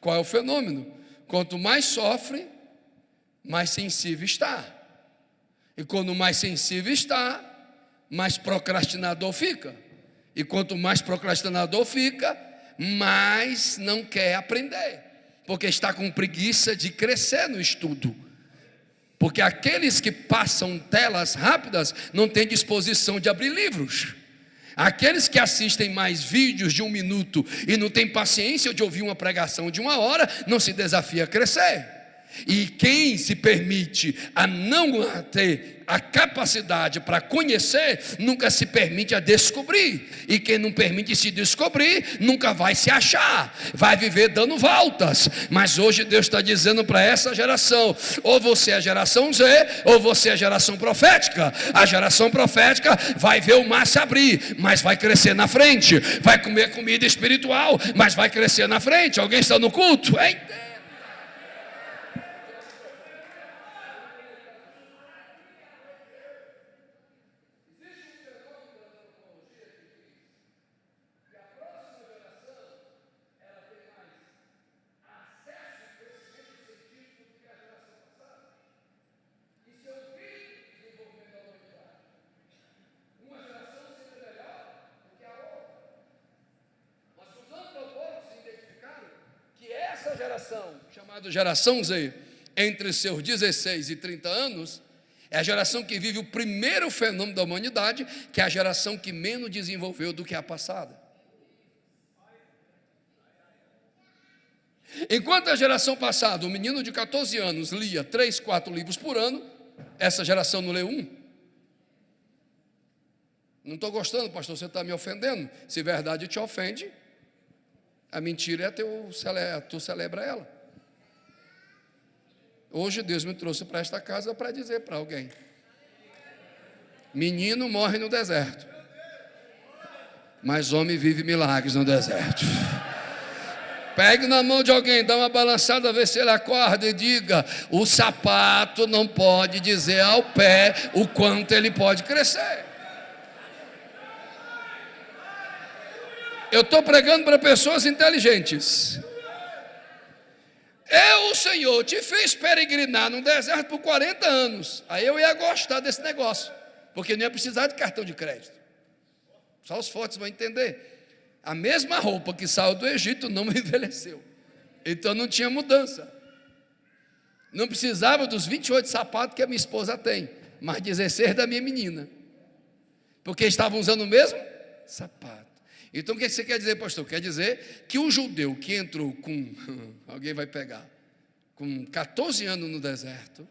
Qual é o fenômeno? Quanto mais sofre, mais sensível está. E quando mais sensível está, mais procrastinador fica. E quanto mais procrastinador fica, mais não quer aprender, porque está com preguiça de crescer no estudo. Porque aqueles que passam telas rápidas não têm disposição de abrir livros. Aqueles que assistem mais vídeos de 1 minuto e não têm paciência de ouvir uma pregação de 1 hora, não se desafia a crescer. E quem se permite a não ter a capacidade para conhecer, nunca se permite a descobrir. E quem não permite se descobrir, nunca vai se achar, vai viver dando voltas. Mas hoje Deus está dizendo para essa geração: ou você é a geração Z, ou você é a geração profética. A geração profética vai ver o mar se abrir, mas vai crescer na frente. Vai comer comida espiritual, mas vai crescer na frente. Alguém está no culto? Chamada geração Z, entre seus 16 e 30 anos, é a geração que vive o primeiro fenômeno da humanidade, que é a geração que menos desenvolveu do que a passada. Enquanto a geração passada, o menino de 14 anos lia 3, 4 livros por ano, essa geração não lê um. Não estou gostando, pastor, você está me ofendendo. Se verdade te ofende, a mentira é tu celebra ela. Hoje Deus me trouxe para esta casa para dizer para alguém: menino morre no deserto, mas homem vive milagres no deserto. Pegue na mão de alguém, dá uma balançada, vê se ele acorda e diga: o sapato não pode dizer ao pé o quanto ele pode crescer. Eu estou pregando para pessoas inteligentes. O Senhor te fez peregrinar no deserto por 40 anos. Aí eu ia gostar desse negócio, porque não ia precisar de cartão de crédito. Só os fortes vão entender. A mesma roupa que saiu do Egito não envelheceu. Então não tinha mudança. Não precisava dos 28 sapatos que a minha esposa tem, mas 16 da minha menina, porque estavam usando o mesmo sapato. Então o que você quer dizer, pastor? Quer dizer que o judeu que entrou com, alguém vai pegar, com 14 anos no deserto,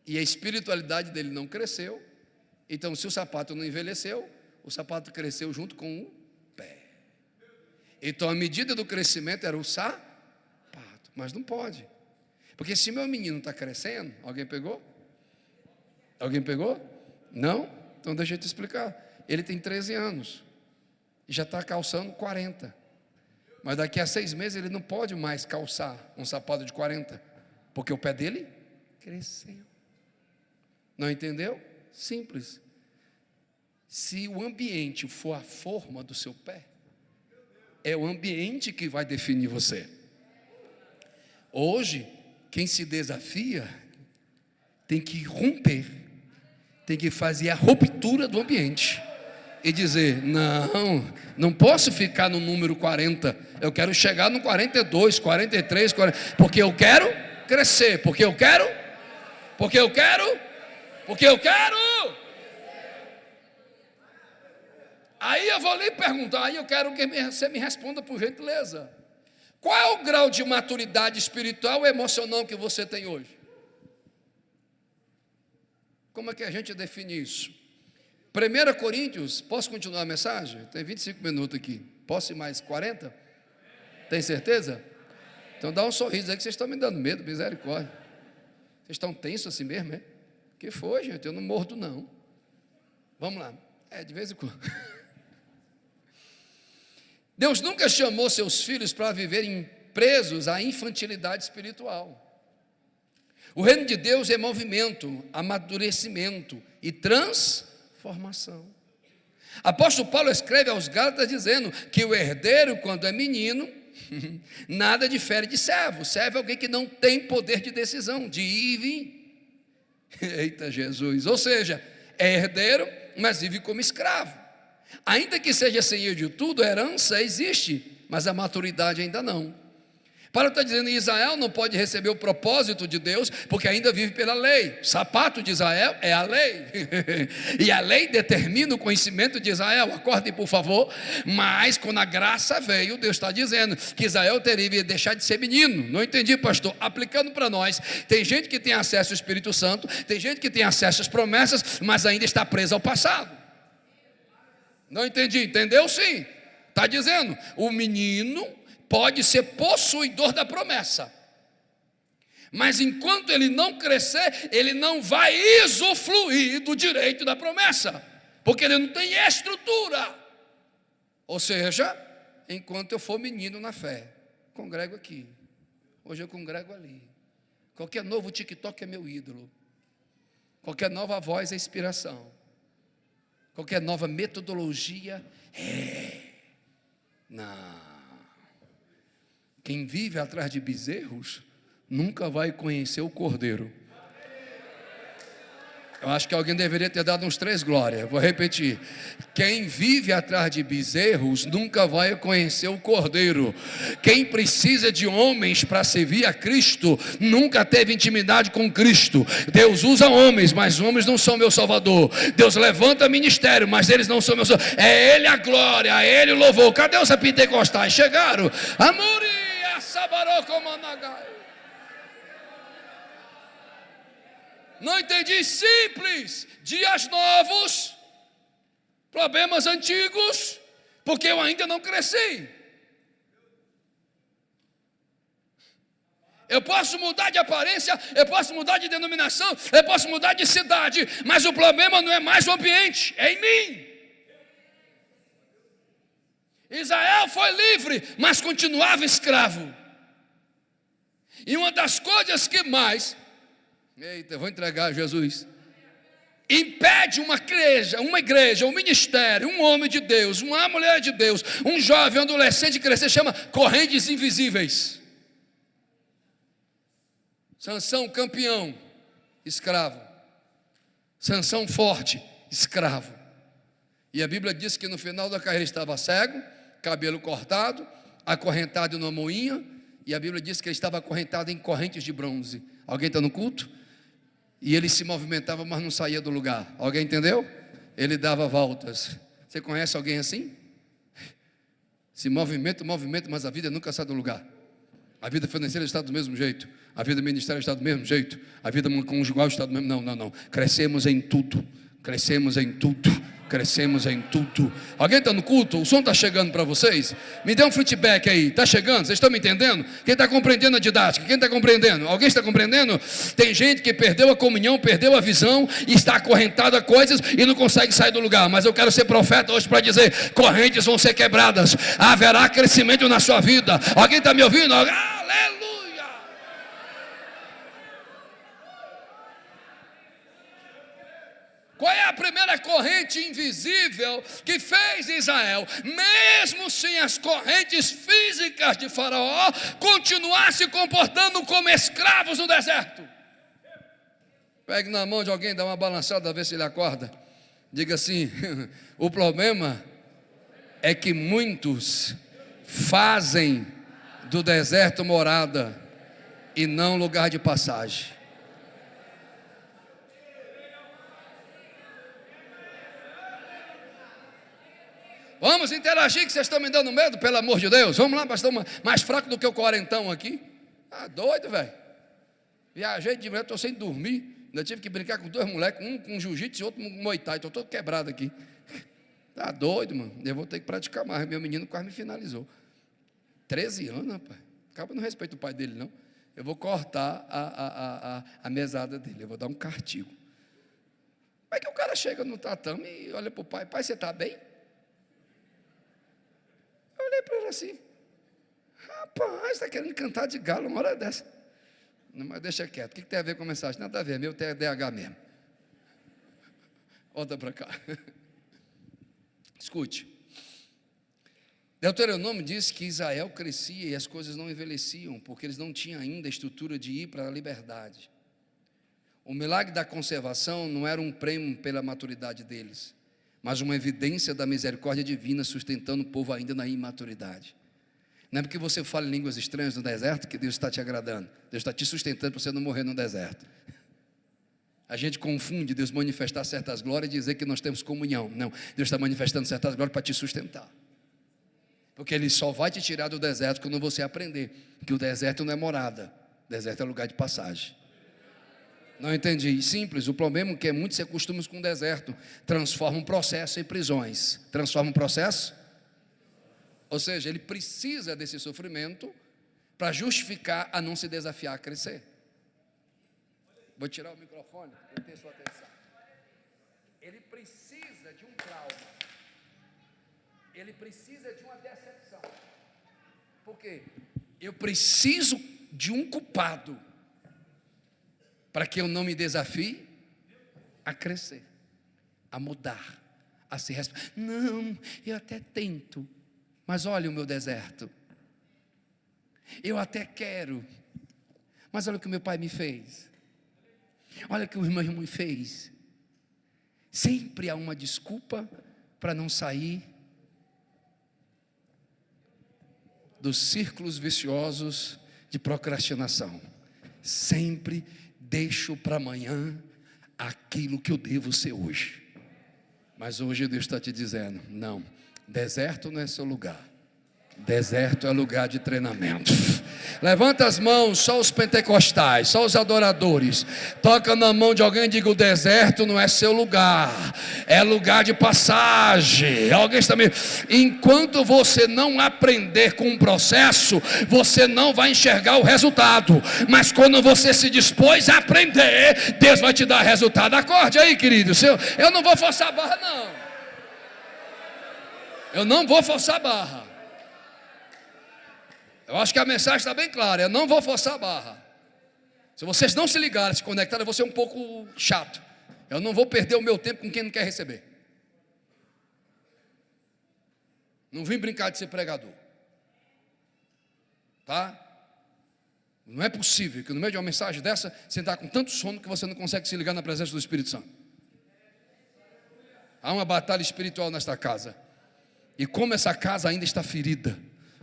e a espiritualidade dele não cresceu, então se o sapato não envelheceu, o sapato cresceu junto com o pé. Então a medida do crescimento era o sapato, mas não pode, porque se meu menino está crescendo, alguém pegou? Alguém pegou? Não? Então deixa eu te explicar. Ele tem 13 anos. E já está calçando 40. Mas daqui a 6 meses ele não pode mais calçar um sapato de 40, porque o pé dele cresceu. Não entendeu? Simples. Se o ambiente for a forma do seu pé, é o ambiente que vai definir você. Hoje, quem se desafia tem que romper, tem que fazer a ruptura do ambiente e dizer: não posso ficar no número 40, eu quero chegar no 42, 43, 40, porque eu quero crescer, porque eu quero. Aí eu vou lhe perguntar, aí eu quero que você me responda por gentileza: qual é o grau de maturidade espiritual e emocional que você tem hoje? Como é que a gente define isso? 1 Coríntios, posso continuar a mensagem? Tem 25 minutos aqui, posso ir mais 40? Tem certeza? Então dá um sorriso aí que vocês estão me dando medo, misericórdia. Vocês estão tensos assim mesmo, é? Que foi, gente? Eu não mordo não. Vamos lá, de vez em quando. Deus nunca chamou seus filhos para viverem presos à infantilidade espiritual. O reino de Deus é movimento, amadurecimento e transformação. Apóstolo Paulo escreve aos Gálatas dizendo que o herdeiro, quando é menino, nada difere de servo. Servo é alguém que não tem poder de decisão, de ir e vir. Eita Jesus, ou seja, é herdeiro, mas vive como escravo. Ainda que seja senhor de tudo, a herança existe, mas a maturidade ainda não. Paulo está dizendo que Israel não pode receber o propósito de Deus, porque ainda vive pela lei. O sapato de Israel é a lei, e a lei determina o conhecimento de Israel. Acordem por favor. Mas quando a graça veio, Deus está dizendo que Israel teria que deixar de ser menino. Não entendi, pastor? Aplicando para nós, tem gente que tem acesso ao Espírito Santo, tem gente que tem acesso às promessas, mas ainda está presa ao passado. Não entendi, entendeu? Sim, está dizendo, o menino pode ser possuidor da promessa, mas enquanto ele não crescer, ele não vai usufruir do direito da promessa, porque ele não tem estrutura. Ou seja, enquanto eu for menino na fé, congrego aqui, hoje eu congrego ali, qualquer novo TikTok é meu ídolo, qualquer nova voz é inspiração, qualquer nova metodologia não. Quem vive atrás de bezerros nunca vai conhecer o Cordeiro. Eu acho que alguém deveria ter dado uns 3 glórias. Vou repetir. Quem vive atrás de bezerros nunca vai conhecer o Cordeiro. Quem precisa de homens para servir a Cristo nunca teve intimidade com Cristo. Deus usa homens, mas homens não são meu Salvador. Deus levanta ministério, mas eles não são meu Salvador. É Ele a glória, é Ele o louvor. Cadê os pentecostais? Chegaram. Amor. Não entendi. Simples. Dias novos, problemas antigos, porque eu ainda não cresci. Eu posso mudar de aparência, eu posso mudar de denominação, eu posso mudar de cidade, mas o problema não é mais o ambiente, é em mim. Israel foi livre, mas continuava escravo. E uma das coisas que mais, eu vou entregar a Jesus, impede uma igreja, um ministério, um homem de Deus, uma mulher de Deus, um jovem, um adolescente crescer, chama correntes invisíveis. Sansão campeão, escravo. Sansão forte, escravo. E a Bíblia diz que no final da carreira estava cego, cabelo cortado, acorrentado numa moinha. E a Bíblia diz que ele estava acorrentado em correntes de bronze. Alguém está no culto? E ele se movimentava, mas não saía do lugar. Alguém entendeu? Ele dava voltas. Você conhece alguém assim? Se movimenta, mas a vida nunca sai do lugar. A vida financeira está do mesmo jeito. A vida ministerial está do mesmo jeito. A vida conjugal está do mesmo. Não. Crescemos em tudo. Crescemos em tudo. Crescemos em tudo. Alguém está no culto? O som está chegando para vocês? Me dê um feedback aí. Está chegando? Vocês estão me entendendo? Quem está compreendendo a didática? Quem está compreendendo? Alguém está compreendendo? Tem gente que perdeu a comunhão, perdeu a visão, e está acorrentado a coisas e não consegue sair do lugar. Mas eu quero ser profeta hoje para dizer: correntes vão ser quebradas, haverá crescimento na sua vida. Alguém está me ouvindo? Aleluia! Qual é a primeira corrente invisível que fez Israel, mesmo sem as correntes físicas de Faraó, continuar se comportando como escravos no deserto? Pegue na mão de alguém, dá uma balançada, ver se ele acorda. Diga assim: o problema é que muitos fazem do deserto morada e não lugar de passagem. Vamos interagir, que vocês estão me dando medo, pelo amor de Deus. Vamos lá, pastor, mais fraco do que o quarentão aqui. Doido, velho. Viajei de manhã, estou sem dormir. Ainda tive que brincar com 2 moleques, um com jiu-jitsu e outro com muay thai. Estou todo quebrado aqui. Tá doido, mano. Eu vou ter que praticar mais. Meu menino quase me finalizou. 13 anos, rapaz. Acaba não respeita o pai dele, não. Eu vou cortar a mesada dele. Eu vou dar um castigo. Como é que o cara chega no tatame e olha para o pai: pai, você está bem? Eu olhei para ele assim: rapaz, está querendo cantar de galo uma hora dessa. Não, mas deixa quieto. O que tem a ver com a mensagem? Nada a ver, meu TDAH mesmo. Volta para cá. Escute. Deuteronômio diz que Israel crescia e as coisas não envelheciam, porque eles não tinham ainda a estrutura de ir para a liberdade. O milagre da conservação não era um prêmio pela maturidade deles, mas uma evidência da misericórdia divina sustentando o povo ainda na imaturidade. Não é porque você fala em línguas estranhas no deserto que Deus está te agradando. Deus está te sustentando para você não morrer no deserto. A gente confunde Deus manifestar certas glórias e dizer que nós temos comunhão. Não, Deus está manifestando certas glórias para te sustentar. Porque Ele só vai te tirar do deserto quando você aprender que o deserto não é morada, o deserto é lugar de passagem. Não entendi. Simples, o problema é que muitos se acostumam com o deserto, transformam um processo em prisões. Transforma um processo? Ou seja, ele precisa desse sofrimento para justificar a não se desafiar a crescer. Vou tirar o microfone para ter sua atenção. Ele precisa de um trauma. Ele precisa de uma decepção. Por quê? Eu preciso de um culpado para que eu não me desafie a crescer, a mudar, a se responder. Não, eu até tento, mas olha o meu deserto. Eu até quero, mas olha o que o meu pai me fez. Olha o que o irmão me fez. Sempre há uma desculpa para não sair dos círculos viciosos de procrastinação. Sempre deixo para amanhã aquilo que eu devo ser hoje. Mas hoje Deus está te dizendo: não, deserto não é seu lugar. Deserto é lugar de treinamento. Levanta as mãos, só os pentecostais, só os adoradores. Toca na mão de alguém e diga: o deserto não é seu lugar, é lugar de passagem. Alguém está me... Enquanto você não aprender com o processo, você não vai enxergar o resultado. Mas quando você se dispôs a aprender, Deus vai te dar resultado. Acorde aí, querido. Eu não vou forçar a barra, não. Eu não vou forçar a barra. Eu acho que a mensagem está bem clara: eu não vou forçar a barra. Se vocês não se ligarem, se conectarem, eu vou ser um pouco chato. Eu não vou perder o meu tempo com quem não quer receber. Não vim brincar de ser pregador, tá? Não é possível que no meio de uma mensagem dessa você está com tanto sono que você não consegue se ligar na presença do Espírito Santo. Há uma batalha espiritual nesta casa. E como essa casa ainda está ferida,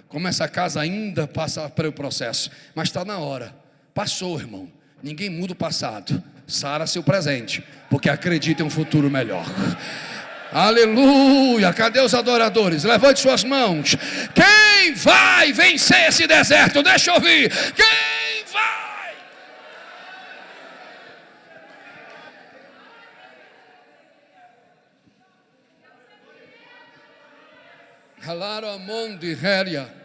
como essa casa ainda passa pelo processo, mas está na hora. Passou, irmão. Ninguém muda o passado. Sara seu presente, porque acredita em um futuro melhor. Aleluia. Cadê os adoradores? Levante suas mãos. Quem vai vencer esse deserto? Deixa eu ouvir. Quem vai? Halaro amondi heria.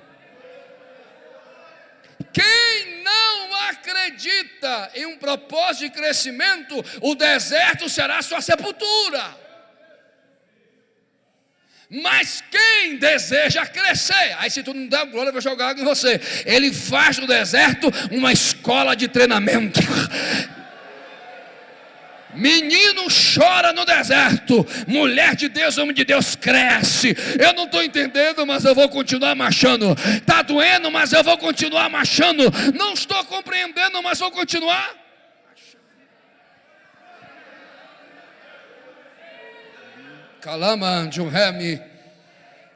Quem não acredita em um propósito de crescimento, o deserto será sua sepultura. Mas quem deseja crescer, aí se tu não der glória, eu vou jogar água em você. Ele faz do deserto uma escola de treinamento. Menino chora no deserto, mulher de Deus, homem de Deus cresce. Eu não estou entendendo, mas eu vou continuar marchando. Está doendo, mas eu vou continuar marchando. Não estou compreendendo, mas vou continuar Calama John Hemi,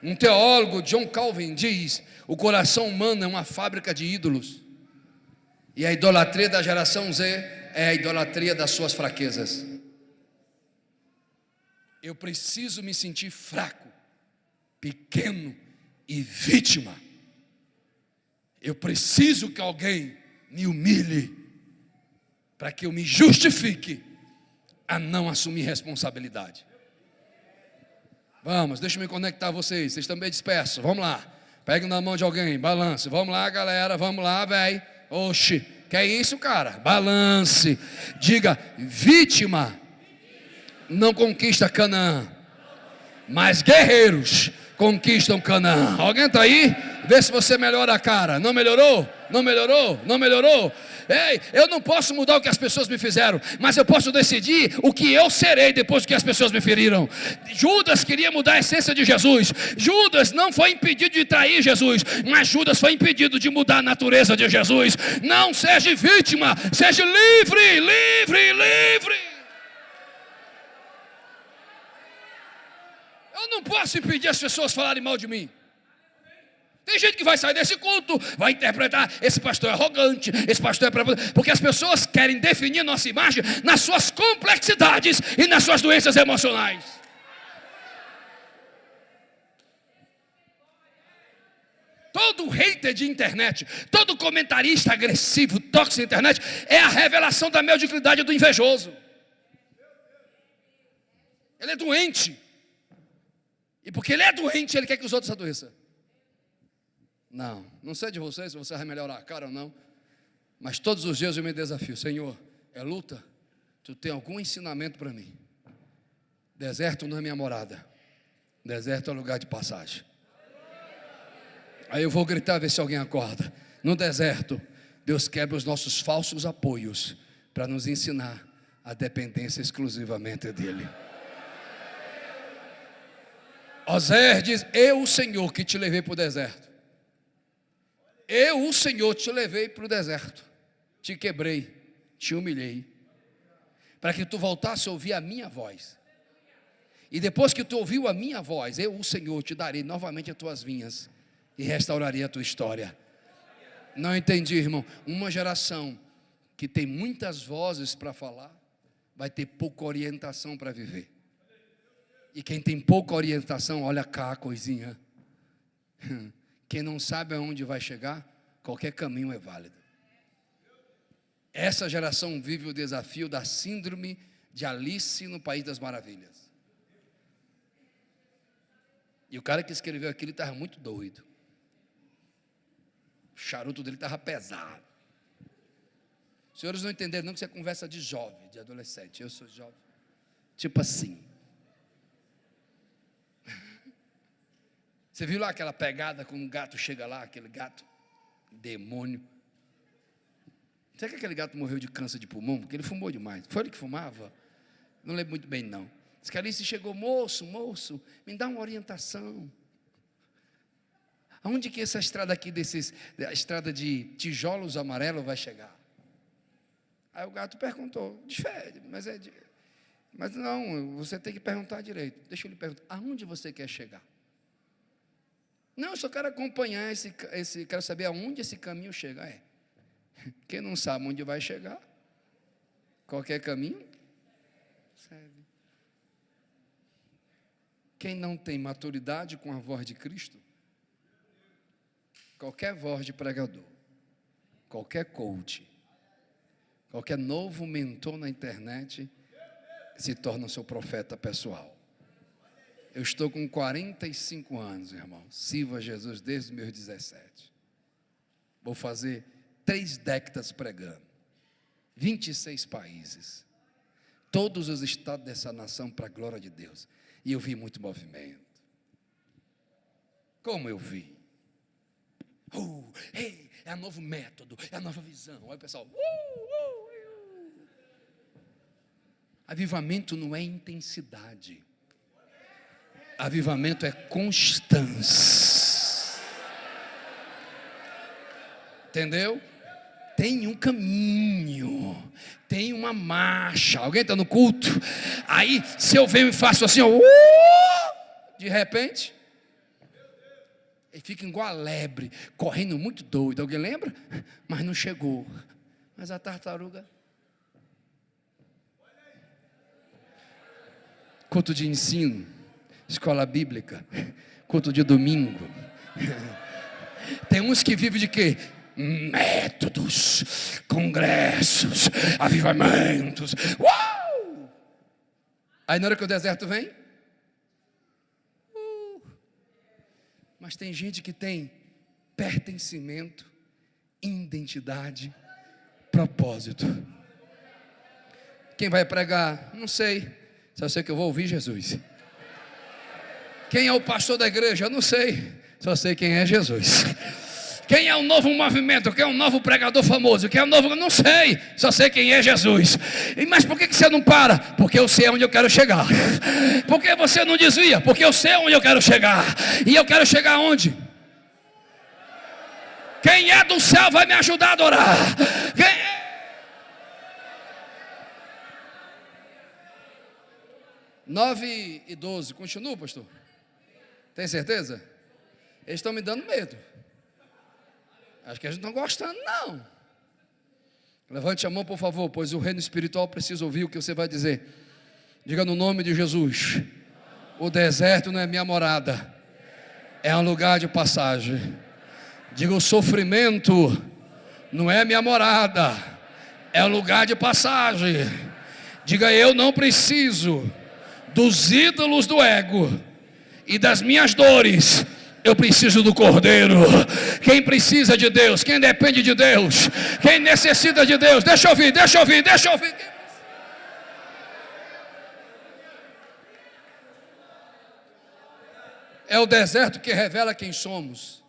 um teólogo, John Calvin, diz: o coração humano é uma fábrica de ídolos, e a idolatria da geração Z é a idolatria das suas fraquezas. Eu preciso me sentir fraco, pequeno e vítima. Eu preciso que alguém me humilhe, para que eu me justifique a não assumir responsabilidade. Vamos, deixa eu me conectar a vocês. Vocês estão bem dispersos, vamos lá. Pegue na mão de alguém, balance. Vamos lá, galera, vamos lá, velho. Oxi, que é isso, cara? Balance. Diga: vítima não conquista Canaã, mas guerreiros conquistam Canaã. Alguém está aí? Vê se você melhora a cara. Não melhorou? Não melhorou? Não melhorou? Ei, eu não posso mudar o que as pessoas me fizeram, mas eu posso decidir o que eu serei depois do que as pessoas me feriram. Judas queria mudar a essência de Jesus. Judas não foi impedido de trair Jesus, mas Judas foi impedido de mudar a natureza de Jesus. Não seja vítima, seja livre, livre, livre. Eu não posso impedir as pessoas falarem mal de mim. Tem gente que vai sair desse culto, vai interpretar, esse pastor é arrogante, esse pastor é... Porque as pessoas querem definir nossa imagem nas suas complexidades e nas suas doenças emocionais. Todo hater de internet, todo comentarista agressivo, tóxico na internet, é a revelação da mediocridade do invejoso. Ele é doente. E porque ele é doente, ele quer que os outros adoeçam. Não sei de vocês se você vai melhorar a cara ou não, mas todos os dias eu me desafio: Senhor, é luta? Tu tem algum ensinamento para mim? Deserto não é minha morada, deserto é lugar de passagem. Aí eu vou gritar, ver se alguém acorda. No deserto, Deus quebra os nossos falsos apoios para nos ensinar a dependência exclusivamente dEle. Oséias diz: eu, o Senhor, que te levei para o deserto. Eu, o Senhor, te levei para o deserto, te quebrei, te humilhei, para que tu voltasse a ouvir a minha voz. E depois que tu ouviu a minha voz, eu, o Senhor, te darei novamente as tuas vinhas e restaurarei a tua história. Não entendi, irmão? Uma geração que tem muitas vozes para falar, vai ter pouca orientação para viver. E quem tem pouca orientação, olha cá a coisinha. Quem não sabe aonde vai chegar, qualquer caminho é válido. Essa geração vive o desafio da síndrome de Alice no País das Maravilhas. E o cara que escreveu aquilo estava muito doido. O charuto dele estava pesado. Os senhores não entenderam não que isso é conversa de jovem, de adolescente. Eu sou jovem. Tipo assim. Você viu lá aquela pegada quando um gato chega lá, aquele gato demônio. Será que aquele gato morreu de câncer de pulmão? Porque ele fumou demais. Foi ele que fumava? Não lembro muito bem não. Diz que Alice chegou: moço, me dá uma orientação. Aonde que essa estrada aqui, a estrada de tijolos amarelos vai chegar? Aí o gato perguntou: difere, mas não, você tem que perguntar direito. Deixa eu lhe perguntar: aonde você quer chegar? Não, eu só quero acompanhar quero saber aonde esse caminho chega. Quem não sabe onde vai chegar, qualquer caminho serve. Quem não tem maturidade com a voz de Cristo, qualquer voz de pregador, qualquer coach, qualquer novo mentor na internet, se torna seu profeta pessoal. Eu estou com 45 anos, irmão. Sirvo a Jesus desde os meus 17. Vou fazer 3 décadas pregando. 26 países. Todos os estados dessa nação para a glória de Deus. E eu vi muito movimento. Como eu vi? É um novo método, é a nova visão. Aí o pessoal... Avivamento não é intensidade. Avivamento é constância. Entendeu? Tem um caminho, tem uma marcha. Alguém está no culto? Aí, se eu venho e faço assim, de repente, ele fica igual a lebre, correndo muito doido. Alguém lembra? Mas não chegou. Mas a tartaruga... Culto de ensino, escola bíblica, culto de domingo. Tem uns que vivem de quê? Métodos, congressos, avivamentos. Uau! Aí na hora que o deserto vem, mas tem gente que tem pertencimento, identidade, propósito. Quem vai pregar? Não sei. Só sei que eu vou ouvir Jesus. Quem é o pastor da igreja? Eu não sei. Só sei quem é Jesus. Quem é o novo movimento? Quem é o novo pregador famoso? Quem é o novo? Não sei, só sei quem é Jesus. Mas por que você não para? Porque eu sei onde eu quero chegar. Por que você não desvia? Porque eu sei onde eu quero chegar. E eu quero chegar aonde? Quem é do céu vai me ajudar a adorar. Quem é? 9:12, continua, pastor? Tem certeza? Eles estão me dando medo. Acho que eles não estão gostando, não. Levante a mão, por favor, pois o reino espiritual precisa ouvir o que você vai dizer. Diga no nome de Jesus: o deserto não é minha morada, é um lugar de passagem. Diga: o sofrimento não é minha morada, é um lugar de passagem. Diga: eu não preciso dos ídolos do ego e das minhas dores. Eu preciso do Cordeiro. Quem precisa de Deus? Quem depende de Deus? Quem necessita de Deus? Deixa eu ouvir, deixa eu ouvir, deixa eu ouvir. É o deserto que revela quem somos,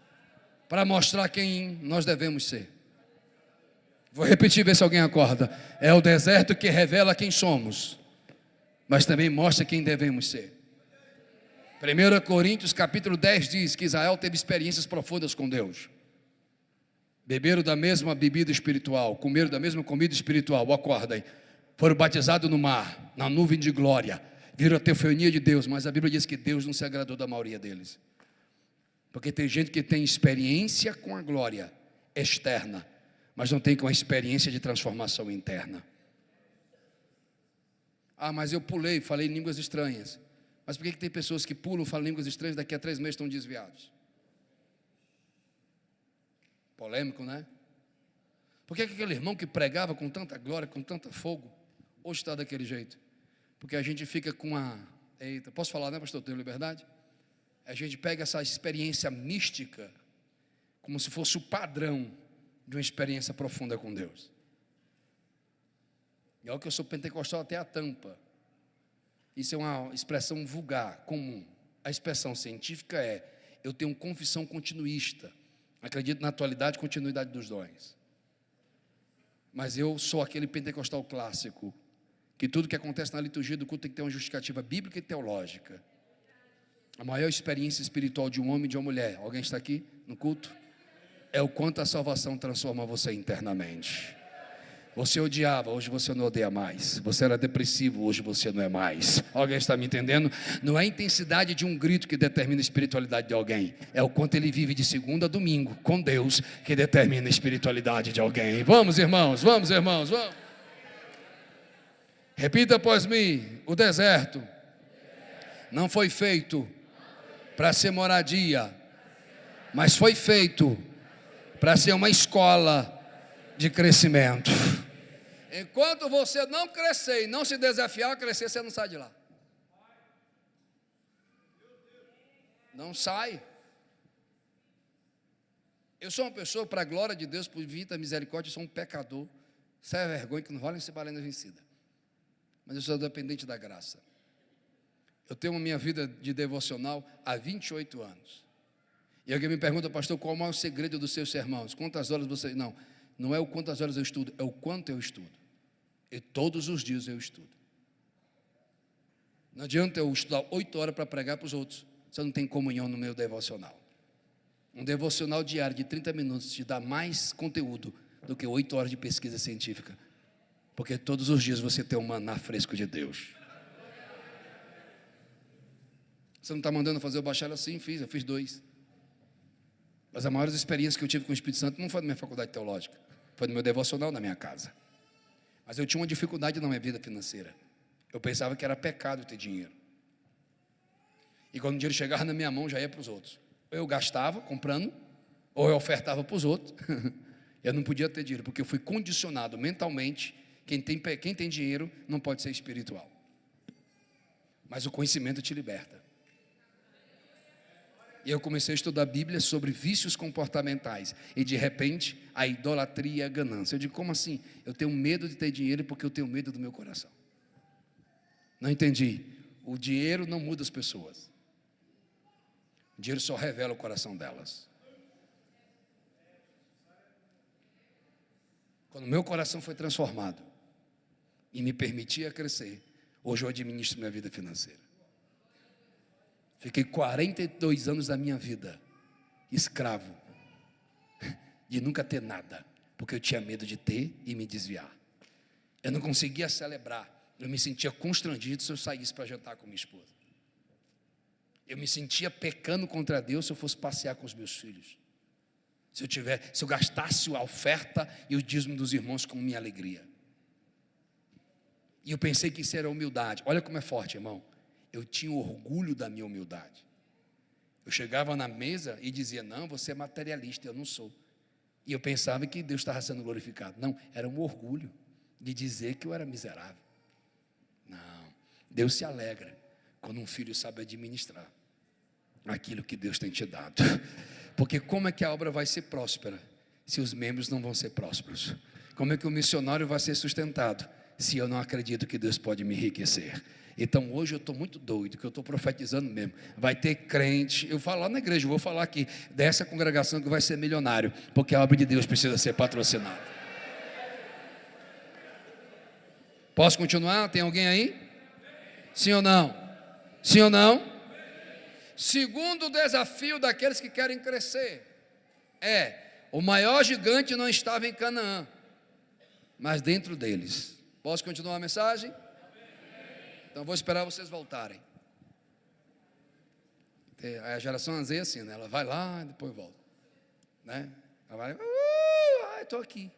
para mostrar quem nós devemos ser. Vou repetir, ver se alguém acorda. É o deserto que revela quem somos, mas também mostra quem devemos ser. 1 Coríntios capítulo 10 diz que Israel teve experiências profundas com Deus. Beberam da mesma bebida espiritual, comeram da mesma comida espiritual, acordem. Foram batizados no mar, na nuvem de glória, viram a teofania de Deus, mas a Bíblia diz que Deus não se agradou da maioria deles. Porque tem gente que tem experiência com a glória externa, mas não tem com a experiência de transformação interna. Ah, mas eu pulei, falei línguas estranhas. Mas por que tem pessoas que pulam, falam línguas estranhas, daqui a 3 meses estão desviados? Polêmico, né? Por que aquele irmão que pregava com tanta glória, com tanto fogo, hoje está daquele jeito? Porque a gente fica com a... Eita, posso falar, né, pastor? Tenho liberdade? A gente pega essa experiência mística como se fosse o padrão de uma experiência profunda com Deus. E olha que eu sou pentecostal até a tampa. Isso é uma expressão vulgar, comum. A expressão científica é: eu tenho confissão continuista, acredito na atualidade e continuidade dos dons. Mas eu sou aquele pentecostal clássico, que tudo que acontece na liturgia do culto tem que ter uma justificativa bíblica e teológica. A maior experiência espiritual de um homem e de uma mulher, alguém está aqui no culto? É o quanto a salvação transforma você internamente. Você odiava, hoje você não odeia mais. Você era depressivo, hoje você não é mais. Alguém está me entendendo? Não é a intensidade de um grito que determina a espiritualidade de alguém. É o quanto ele vive de segunda a domingo com Deus que determina a espiritualidade de alguém. Vamos, irmãos, vamos, irmãos, vamos. Repita após mim: o deserto não foi feito para ser moradia, mas foi feito para ser uma escola de crescimento. Enquanto você não crescer e não se desafiar a crescer, você não sai de lá. Não sai. Eu sou uma pessoa, para a glória de Deus, por infinita misericórdia, eu sou um pecador, sem vergonha, que não vale ser balena vencida. Mas eu sou dependente da graça. Eu tenho a minha vida de devocional há 28 anos. E alguém me pergunta: pastor, qual é o segredo dos seus sermões? Quantas horas você... Não é o quantas horas eu estudo, é o quanto eu estudo. E todos os dias eu estudo. Não adianta eu estudar 8 horas para pregar para os outros, você não tem comunhão no meu devocional. Um devocional diário de 30 minutos te dá mais conteúdo do que 8 horas de pesquisa científica. Porque todos os dias você tem um maná fresco de Deus. Você não está mandando fazer o bacharel? Sim, eu fiz 2. Mas a maior experiência que eu tive com o Espírito Santo não foi na minha faculdade teológica, foi no meu devocional na minha casa. Mas eu tinha uma dificuldade na minha vida financeira. Eu pensava que era pecado ter dinheiro. E quando o dinheiro chegava na minha mão, já ia para os outros. Ou eu gastava comprando, ou eu ofertava para os outros. Eu não podia ter dinheiro, porque eu fui condicionado mentalmente. Quem tem dinheiro não pode ser espiritual. Mas o conhecimento te liberta. E eu comecei a estudar a Bíblia sobre vícios comportamentais. E de repente, a idolatria e a ganância. Eu digo: como assim? Eu tenho medo de ter dinheiro porque eu tenho medo do meu coração. Não entendi. O dinheiro não muda as pessoas. dinheiro só revela o coração delas. Quando meu coração foi transformado e me permitia crescer, hoje eu administro minha vida financeira. Fiquei 42 anos da minha vida escravo de nunca ter nada, porque eu tinha medo de ter e me desviar. Eu não conseguia celebrar, eu me sentia constrangido se eu saísse para jantar com minha esposa. Eu me sentia pecando contra Deus se eu fosse passear com os meus filhos. Se eu gastasse a oferta e o dízimo dos irmãos como minha alegria. E eu pensei que isso era humildade. Olha como é forte, irmão. Eu tinha orgulho da minha humildade. Eu chegava na mesa e dizia, não, você é materialista, eu não sou. E eu pensava que Deus estava sendo glorificado. Não, era um orgulho de dizer que eu era miserável. Não, Deus se alegra quando um filho sabe administrar aquilo que Deus tem te dado. Porque como é que a obra vai ser próspera se os membros não vão ser prósperos? Como é que o missionário vai ser sustentado se eu não acredito que Deus pode me enriquecer? Então hoje eu estou muito doido, que eu estou profetizando mesmo. Vai ter crente, eu falo lá na igreja, eu vou falar aqui dessa congregação que vai ser milionário, porque a obra de Deus precisa ser patrocinada. Posso continuar? Tem alguém aí? Sim ou não? Sim ou não? Segundo desafio daqueles que querem crescer o maior gigante não estava em Canaã, mas dentro deles. Posso continuar a mensagem? Então vou esperar vocês voltarem. A geração Z é assim, né? Ela vai lá e depois volta, né? Ela vai, estou aqui.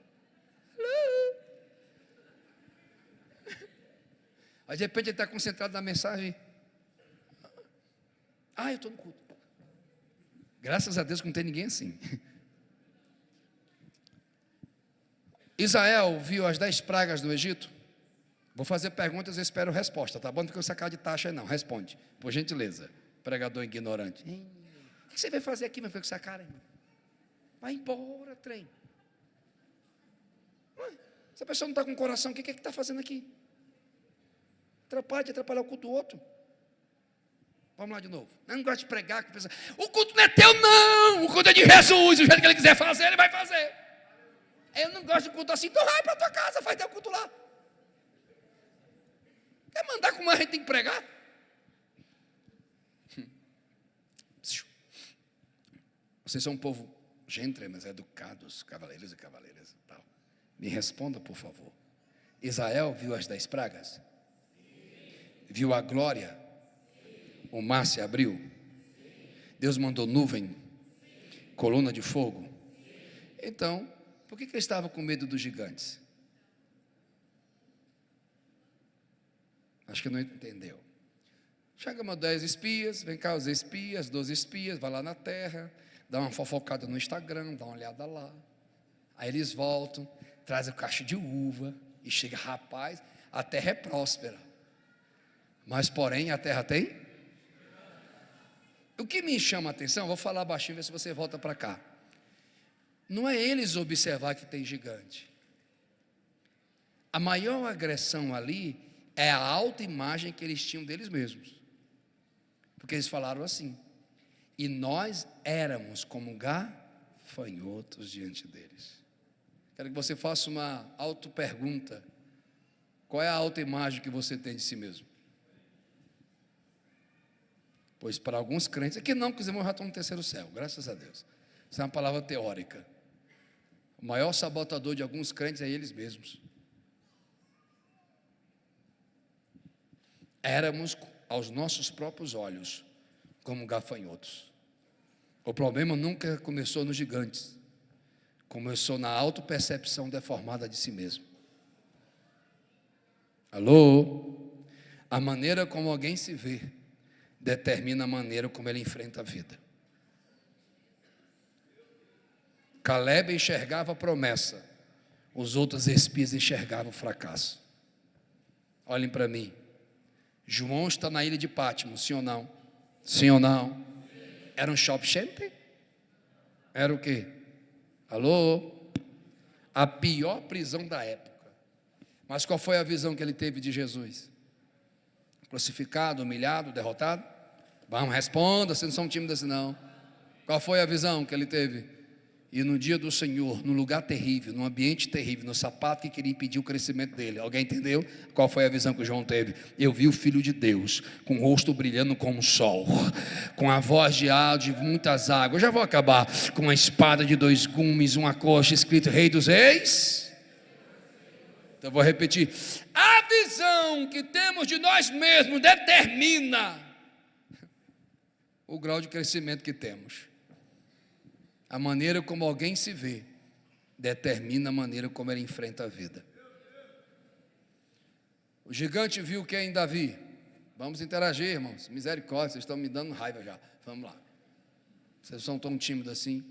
Aí de repente ele está concentrado na mensagem. Eu estou no culto. Graças a Deus que não tem ninguém assim. Israel viu as 10 pragas do Egito. Vou fazer perguntas e espero resposta, tá bom? Não fica sacar de taxa aí não, responde, por gentileza. Pregador ignorante. O que você vai fazer aqui, meu filho, com essa cara, irmão? Vai embora, trem. Se a pessoa não está com coração, o que é que está fazendo aqui? Atrapalhar o culto do outro. Vamos lá de novo. Eu não gosto de pregar com pessoa. O culto não é teu, não. O culto é de Jesus. O jeito que ele quiser fazer, ele vai fazer. Eu não gosto de culto assim. Então vai para tua casa, faz teu culto lá. Quer mandar como a gente tem que pregar? Vocês são um povo gentre, mas educados, cavaleiros e cavaleiras. Tal. Me responda, por favor. Israel viu as 10 pragas? Viu a glória? O mar se abriu? Deus mandou nuvem, coluna de fogo. Então, por que ele estava com medo dos gigantes? Acho que não entendeu. Chegamos a 10 espias, vem cá os espias, 12 espias, vai lá na terra, dá uma fofocada no Instagram, dá uma olhada lá. Aí eles voltam, trazem o cacho de uva e chega, rapaz, a terra é próspera. Mas porém a terra tem? O que me chama a atenção, vou falar baixinho, ver se você volta para cá. Não é eles observar que tem gigante. A maior agressão ali é a autoimagem que eles tinham deles mesmos. Porque eles falaram assim: e nós éramos como gafanhotos diante deles. Quero que você faça uma auto-pergunta. Qual é a autoimagem que você tem de si mesmo? Pois para alguns crentes, aqui não, porque os irmãos já estão no terceiro céu, graças a Deus. Isso é uma palavra teórica. O maior sabotador de alguns crentes é eles mesmos. Éramos, aos nossos próprios olhos, como gafanhotos. O problema nunca começou nos gigantes. Começou na autopercepção deformada de si mesmo. Alô? A maneira como alguém se vê determina a maneira como ele enfrenta a vida. Caleb enxergava a promessa, os outros espias enxergavam o fracasso. Olhem para mim. João está na ilha de Pátmos, sim ou não? Sim ou não? Era um shopping center? Era o quê? Alô? A pior prisão da época. Mas qual foi a visão que ele teve de Jesus? Crucificado, humilhado, derrotado? Vamos, responda, vocês não são tímidos assim não. Qual foi a visão que ele teve? E no dia do Senhor, num lugar terrível, num ambiente terrível, no sapato que queria impedir o crescimento dele. Alguém entendeu? Qual foi a visão que João teve? Eu vi o Filho de Deus, com o rosto brilhando como o sol, com a voz de muitas águas. Eu já vou acabar. Com a espada de 2 gumes, uma coxa escrito Rei dos Reis. Então eu vou repetir. A visão que temos de nós mesmos determina o grau de crescimento que temos. A maneira como alguém se vê determina a maneira como ele enfrenta a vida. O gigante viu quem em Davi? Vamos interagir, irmãos. Misericórdia, vocês estão me dando raiva já. Vamos lá. Vocês são tão tímidos assim.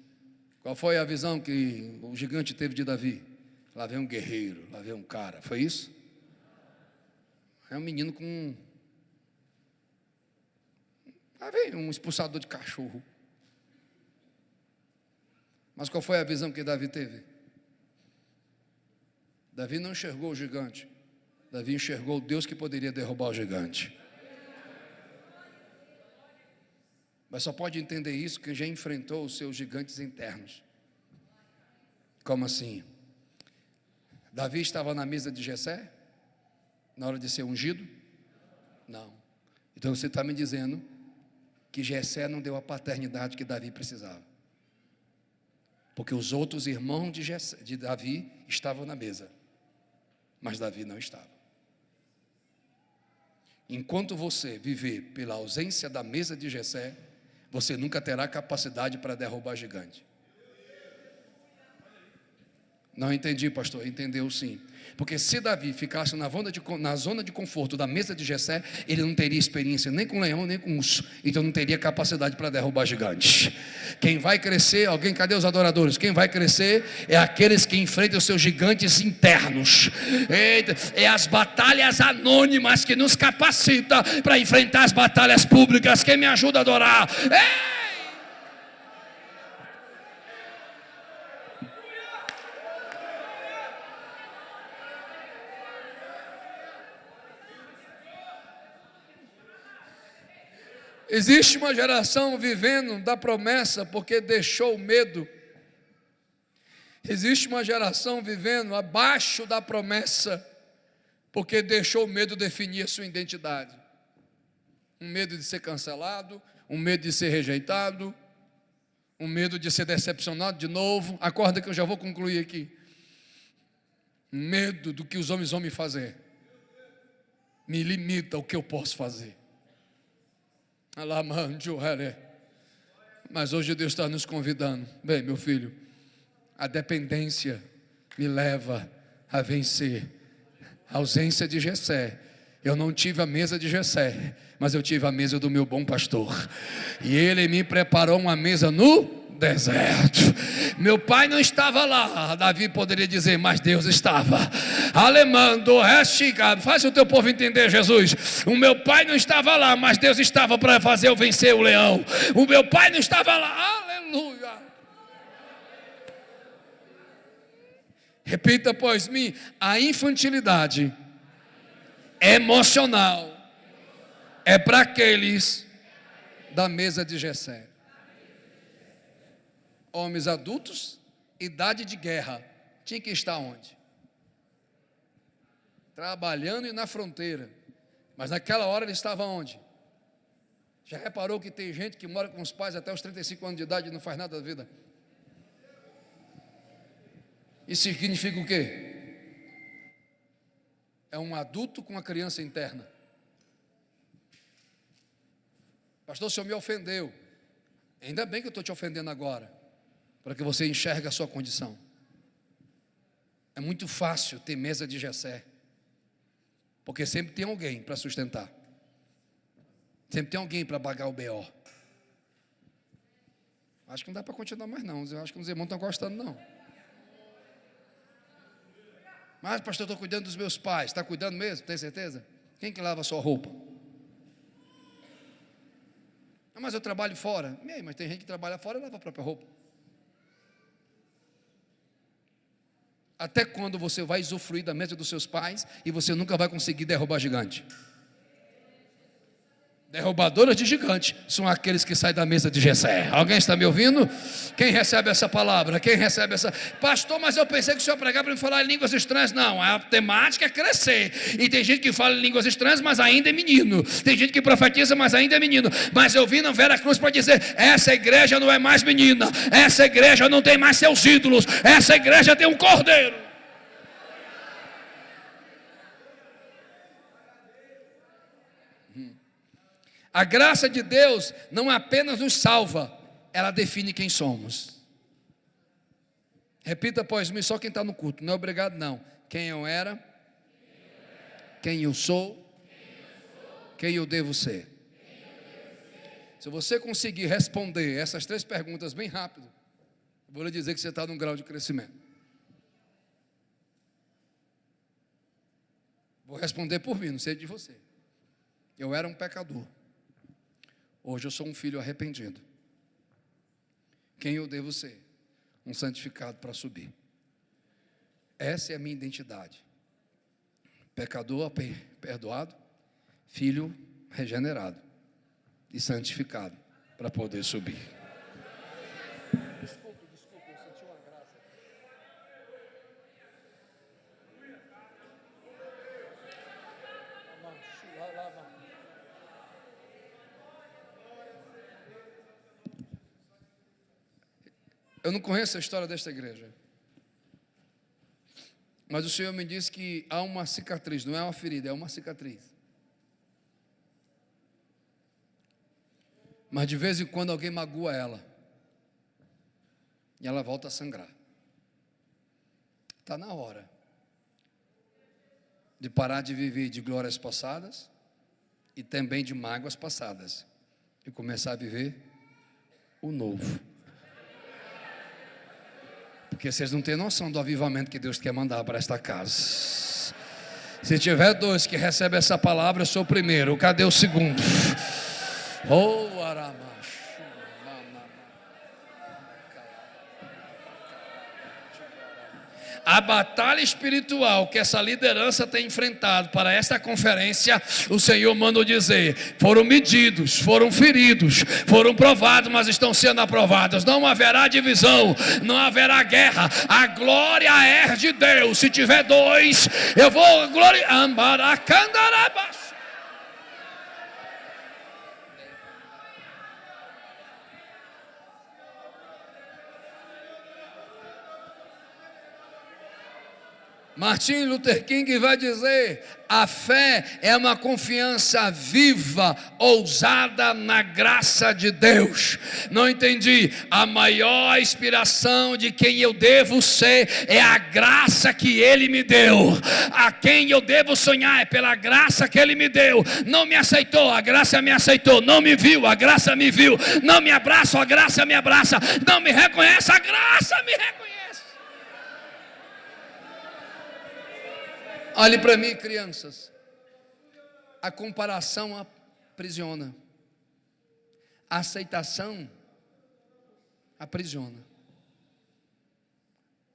Qual foi a visão que o gigante teve de Davi? Lá vem um guerreiro, lá vem um cara. Foi isso? É um menino com... Lá vem um expulsador de cachorro. Mas qual foi a visão que Davi teve? Davi não enxergou o gigante. Davi enxergou o Deus que poderia derrubar o gigante. Mas só pode entender isso quem já enfrentou os seus gigantes internos. Como assim? Davi estava na mesa de Jessé? Na hora de ser ungido? Não. Então você está me dizendo que Jessé não deu a paternidade que Davi precisava. Porque os outros irmãos de Davi estavam na mesa, mas Davi não estava. Enquanto você viver pela ausência da mesa de Jessé, você nunca terá capacidade para derrubar gigante. Não entendi, pastor. Entendeu sim. Porque se Davi ficasse na zona de conforto da mesa de Jessé, ele não teria experiência nem com leão, nem com urso. Então não teria capacidade para derrubar gigantes. Quem vai crescer, cadê os adoradores? Quem vai crescer é aqueles que enfrentam os seus gigantes internos. É as batalhas anônimas que nos capacita para enfrentar as batalhas públicas. Quem me ajuda a adorar? Existe uma geração vivendo da promessa porque deixou o medo. Existe uma geração vivendo abaixo da promessa porque deixou o medo definir a sua identidade. Um medo de ser cancelado, um medo de ser rejeitado, um medo de ser decepcionado de novo. Acorda que eu já vou concluir aqui. Medo do que os homens vão me fazer me limita o que eu posso fazer. Mas hoje Deus está nos convidando. Bem, meu filho, a dependência me leva a vencer a ausência de Jessé. Eu não tive a mesa de Jessé, mas eu tive a mesa do meu bom pastor. E ele me preparou uma mesa no deserto. Meu pai não estava lá. Davi poderia dizer, mas Deus estava. Alemando, restigado. Faz o teu povo entender, Jesus. O meu pai não estava lá, mas Deus estava para fazer eu vencer o leão. O meu pai não estava lá. Aleluia. Repita após mim. A infantilidade emocional é para aqueles da mesa de Jessé. Homens adultos, idade de guerra, tinha que estar onde? Trabalhando e na fronteira. Mas naquela hora ele estava onde? Já reparou que tem gente que mora com os pais até os 35 anos de idade e não faz nada da vida? Isso significa o quê? É um adulto com uma criança interna. Pastor, o senhor me ofendeu. Ainda bem que eu estou te ofendendo agora, para que você enxergue a sua condição. É muito fácil ter mesa de Jessé, porque sempre tem alguém para sustentar, sempre tem alguém para pagar o BO. Acho que não dá para continuar mais não, eu acho que os irmãos não estão gostando não. Mas pastor, eu estou cuidando dos meus pais. Está cuidando mesmo? Tem certeza? Quem que lava a sua roupa? Mas eu trabalho fora. Mas tem gente que trabalha fora e lava a própria roupa. Até quando você vai usufruir da mesa dos seus pais e você nunca vai conseguir derrubar gigante? Derrubadoras de gigante são aqueles que saem da mesa de Jessé. Alguém está me ouvindo? Quem recebe essa palavra? Quem recebe essa? Pastor, mas eu pensei que o senhor pregava para me falar em línguas estranhas. Não, a temática é crescer. E tem gente que fala em línguas estranhas, mas ainda é menino. Tem gente que profetiza, mas ainda é menino. Mas eu vim na Vera Cruz para dizer: essa igreja não é mais menina. Essa igreja não tem mais seus ídolos. Essa igreja tem um cordeiro. A graça de Deus não apenas nos salva, ela define quem somos. Repita após mim, só quem está no culto, não é obrigado não. Quem eu era, quem eu sou, quem eu devo ser. Se você conseguir responder essas 3 perguntas bem rápido, eu vou lhe dizer que você está num grau de crescimento. Vou responder por mim, não sei de você. Eu era um pecador. Hoje eu sou um filho arrependido. Quem eu devo ser? Um santificado para subir. Essa é a minha identidade. Pecador perdoado, filho regenerado e santificado para poder subir. Desculpa, eu senti uma graça. Eu não conheço a história desta igreja, mas o Senhor me disse que há uma cicatriz, não é uma ferida, é uma cicatriz. Mas de vez em quando alguém magoa ela, e ela volta a sangrar. Está na hora de parar de viver de glórias passadas e também de mágoas passadas, e começar a viver o novo. Porque vocês não têm noção do avivamento que Deus quer mandar para esta casa. Se tiver 2 que recebem essa palavra, eu sou o primeiro. Cadê o segundo? Oh, Aramacho. A batalha espiritual que essa liderança tem enfrentado para esta conferência, o Senhor mandou dizer: foram medidos, foram feridos, foram provados, mas estão sendo aprovados. Não haverá divisão, não haverá guerra. A glória é de Deus. Se tiver 2, eu vou gloriar. Ambaracandarabas. Martin Luther King vai dizer: a fé é uma confiança viva, ousada na graça de Deus. Não entendi. A maior inspiração de quem eu devo ser é a graça que Ele me deu. A quem eu devo sonhar é pela graça que Ele me deu. Não me aceitou, a graça me aceitou. Não me viu, a graça me viu. Não me abraça, a graça me abraça. Não me reconhece, a graça me reconhece. Olhe para mim, crianças. A comparação aprisiona. A aceitação aprisiona.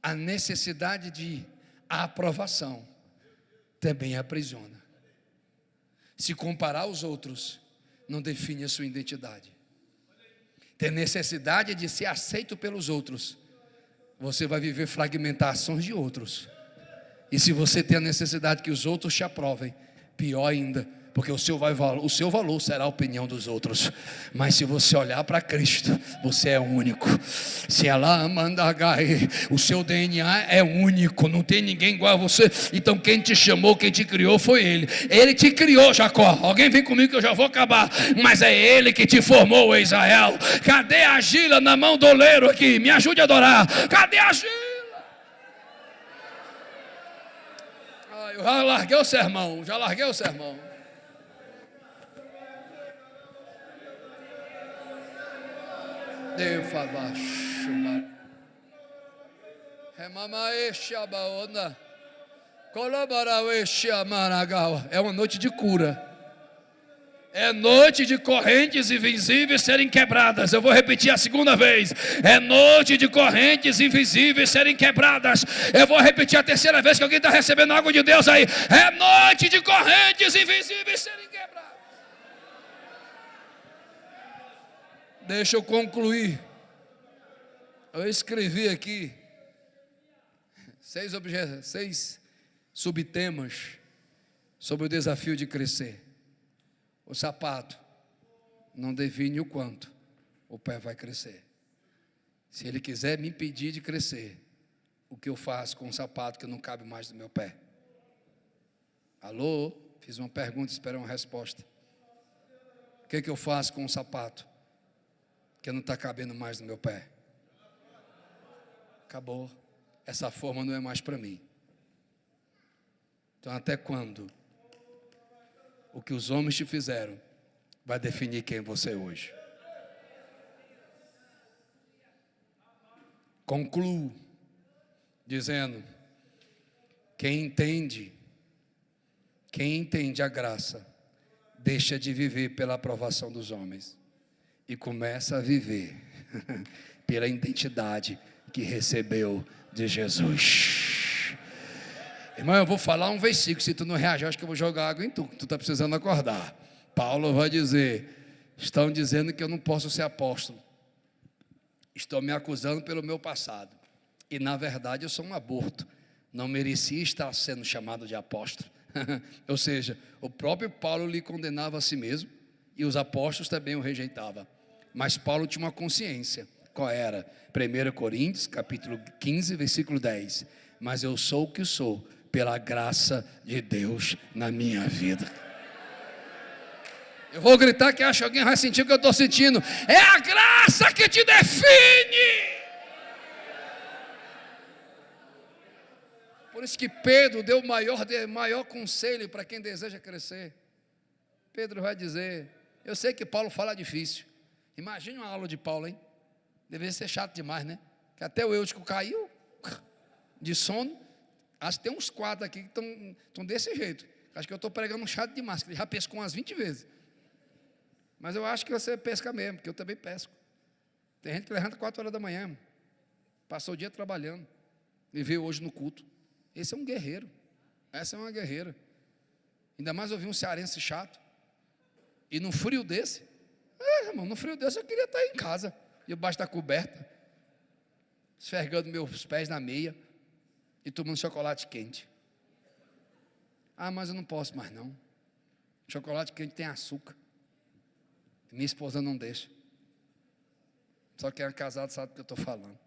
A necessidade de aprovação também aprisiona. Se comparar aos outros não define a sua identidade. Ter necessidade de ser aceito pelos outros, você vai viver fragmentações de outros. E se você tem a necessidade que os outros te aprovem, pior ainda, porque o seu valor será a opinião dos outros. Mas se você olhar para Cristo, você é único. Se ela mandagai, o seu DNA é único, não tem ninguém igual a você. Então quem te chamou, quem te criou foi Ele. Ele te criou, Jacó. Alguém vem comigo que eu já vou acabar. Mas é Ele que te formou, Israel. Cadê a Gila na mão do oleiro aqui? Me ajude a adorar. Cadê a Gila? Eu já larguei o sermão, Deus abaixo. É uma noite de cura. É noite de correntes invisíveis serem quebradas. Eu vou repetir a segunda vez. É noite de correntes invisíveis serem quebradas. Eu vou repetir a terceira vez, que alguém está recebendo algo de Deus aí. É noite de correntes invisíveis serem quebradas. Deixa eu concluir. Eu escrevi aqui 6 subtemas sobre o desafio de crescer. O sapato não define o quanto o pé vai crescer. Se ele quiser me impedir de crescer, o que eu faço com um sapato que não cabe mais no meu pé? Alô? Fiz uma pergunta, espero uma resposta. O que eu faço com um sapato que não está cabendo mais no meu pé? Acabou. Essa forma não é mais para mim. Então, até quando o que os homens te fizeram vai definir quem você é hoje? Concluo dizendo: quem entende a graça, deixa de viver pela aprovação dos homens e começa a viver pela identidade que recebeu de Jesus. Irmão, eu vou falar um versículo, se tu não reagir, acho que eu vou jogar água em tu, que tu está precisando acordar. Paulo vai dizer: estão dizendo que eu não posso ser apóstolo, estão me acusando pelo meu passado, e na verdade eu sou um aborto, não merecia estar sendo chamado de apóstolo. Ou seja, o próprio Paulo lhe condenava a si mesmo, e os apóstolos também o rejeitavam. Mas Paulo tinha uma consciência. Qual era? 1 Coríntios, capítulo 15, versículo 10. Mas eu sou o que sou, pela graça de Deus na minha vida. Eu vou gritar que acho que alguém vai sentir o que eu estou sentindo. É a graça que te define. Por isso que Pedro deu o maior conselho para quem deseja crescer. Pedro vai dizer, eu sei que Paulo fala difícil. Imagine uma aula de Paulo, hein? Deveria ser chato demais, né? Que até o Eutico caiu de sono. Acho que tem uns 4 aqui que estão desse jeito. Acho que eu estou pregando chato demais, que ele já pescou umas 20 vezes. Mas eu acho que você pesca mesmo, porque eu também pesco. Tem gente que levanta 4 horas da manhã, passou o dia trabalhando, e veio hoje no culto. Esse é um guerreiro, essa é uma guerreira. Ainda mais ouvir um cearense chato. E num frio desse, irmão, no frio desse eu queria estar em casa, debaixo da coberta, esfregando meus pés na meia e tomando chocolate quente. Ah, mas eu não posso mais não. Chocolate quente tem açúcar. Minha esposa não deixa. Só quem é casado sabe do que eu estou falando.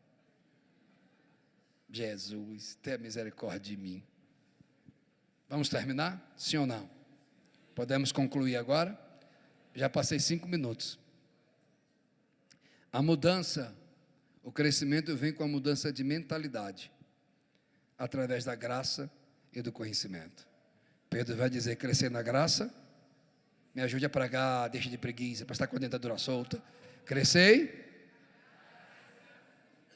Jesus, tenha misericórdia de mim. Vamos terminar? Sim ou não? Podemos concluir agora? Já passei 5 minutos. A mudança, o crescimento vem com a mudança de mentalidade, através da graça e do conhecimento. Pedro vai dizer: crescer na graça, me ajude a pregar, deixe de preguiça, para estar com a dentadura solta. Crescei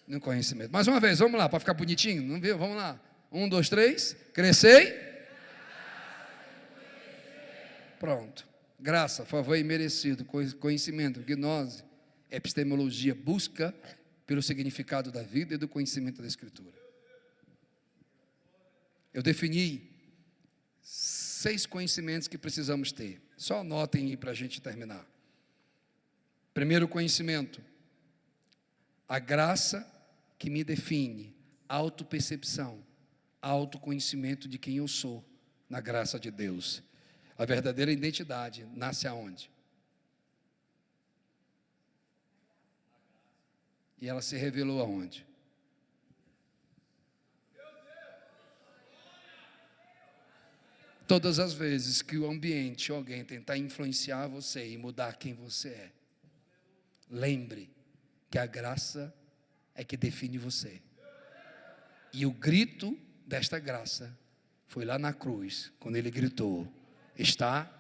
no conhecimento. Mais uma vez, vamos lá, para ficar bonitinho, não viu? Vamos lá. 1, 2, 3. Crescei. Pronto. Graça, favor imerecido, conhecimento, gnose, epistemologia, busca pelo significado da vida e do conhecimento da Escritura. Eu defini 6 conhecimentos que precisamos ter. Só anotem aí para a gente terminar. Primeiro conhecimento: a graça que me define, autopercepção, autoconhecimento de quem eu sou, na graça de Deus. A verdadeira identidade nasce aonde? E ela se revelou aonde? Todas as vezes que o ambiente ou alguém tentar influenciar você e mudar quem você é, lembre que a graça é que define você. E o grito desta graça foi lá na cruz, quando ele gritou: está.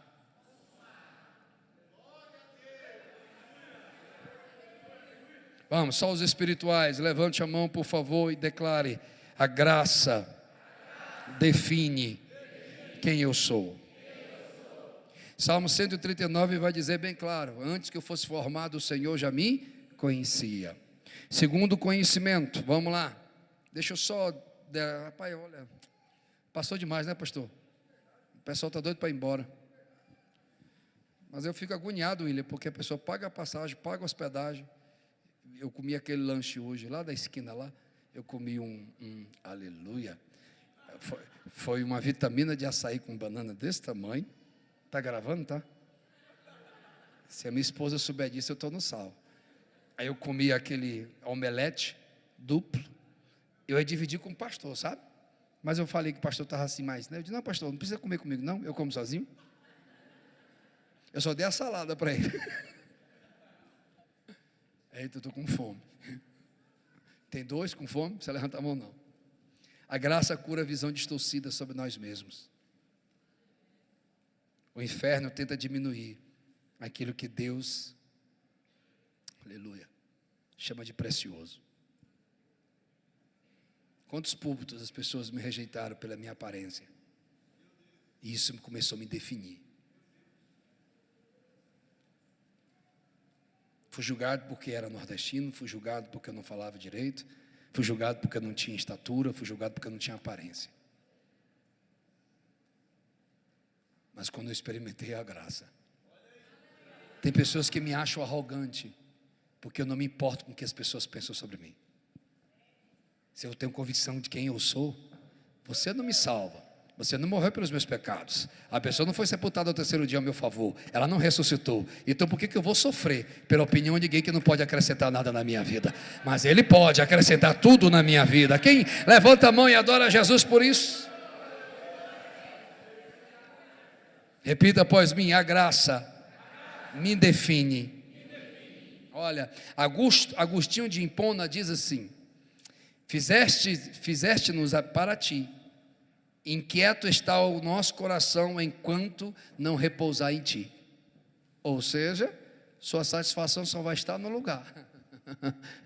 Vamos, só os espirituais, levante a mão por favor e declare: a graça define quem eu sou. Salmo 139 vai dizer bem claro: antes que eu fosse formado, o Senhor já me conhecia. Segundo conhecimento, vamos lá. Deixa eu só, rapaz, olha, passou demais, né, pastor? O pessoal está doido para ir embora. Mas eu fico agoniado, William, porque a pessoa paga a passagem, paga a hospedagem. Eu comi aquele lanche hoje, lá da esquina lá. Eu comi aleluia. Foi uma vitamina de açaí com banana desse tamanho. Está gravando, tá? Se a minha esposa souber disso, eu estou no sal. Aí eu comi aquele omelete duplo. Eu ia dividir com o pastor, sabe? Mas eu falei que o pastor estava assim mais, né? Eu disse, não, pastor, não precisa comer comigo, não. Eu como sozinho. Eu só dei a salada para ele. Eita, eu estou com fome. Tem dois com fome? Você levanta a mão, não. A graça cura a visão distorcida sobre nós mesmos. O inferno tenta diminuir aquilo que Deus, aleluia, chama de precioso. Quantos púlpitos as pessoas me rejeitaram pela minha aparência? E isso começou a me definir. Fui julgado porque era nordestino, fui julgado porque eu não falava direito, fui julgado porque eu não tinha estatura, fui julgado porque eu não tinha aparência. Mas quando eu experimentei a graça, tem pessoas que me acham arrogante, porque eu não me importo com o que as pessoas pensam sobre mim. Se eu tenho convicção de quem eu sou, você não me salva. Você não morreu pelos meus pecados. A pessoa não foi sepultada ao terceiro dia ao meu favor. Ela não ressuscitou. Então por que eu vou sofrer pela opinião de alguém que não pode acrescentar nada na minha vida? Mas Ele pode acrescentar tudo na minha vida. Quem levanta a mão e adora Jesus por isso? Repita após mim: a graça me define. Olha, Agostinho de Hipona diz assim: Fizeste-nos para ti, inquieto está o nosso coração enquanto não repousar em ti. Ou seja, sua satisfação só vai estar no lugar,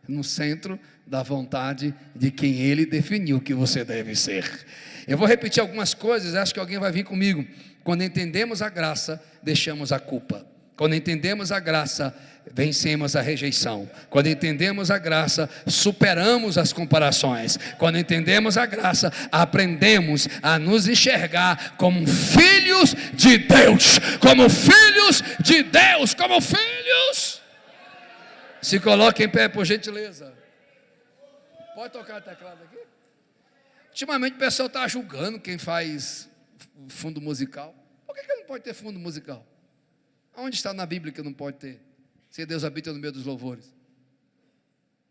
no centro da vontade de quem Ele definiu que você deve ser. Eu vou repetir algumas coisas, acho que alguém vai vir comigo. Quando entendemos a graça, deixamos a culpa. Quando entendemos a graça, vencemos a rejeição. Quando entendemos a graça, superamos as comparações. Quando entendemos a graça, aprendemos a nos enxergar como filhos de Deus. Como filhos de Deus. Como filhos. Se coloque em pé, por gentileza. Pode tocar o teclado aqui? Ultimamente o pessoal está julgando quem faz fundo musical. Por que não pode ter fundo musical? Onde está na Bíblia que não pode ter? Se Deus habita no meio dos louvores.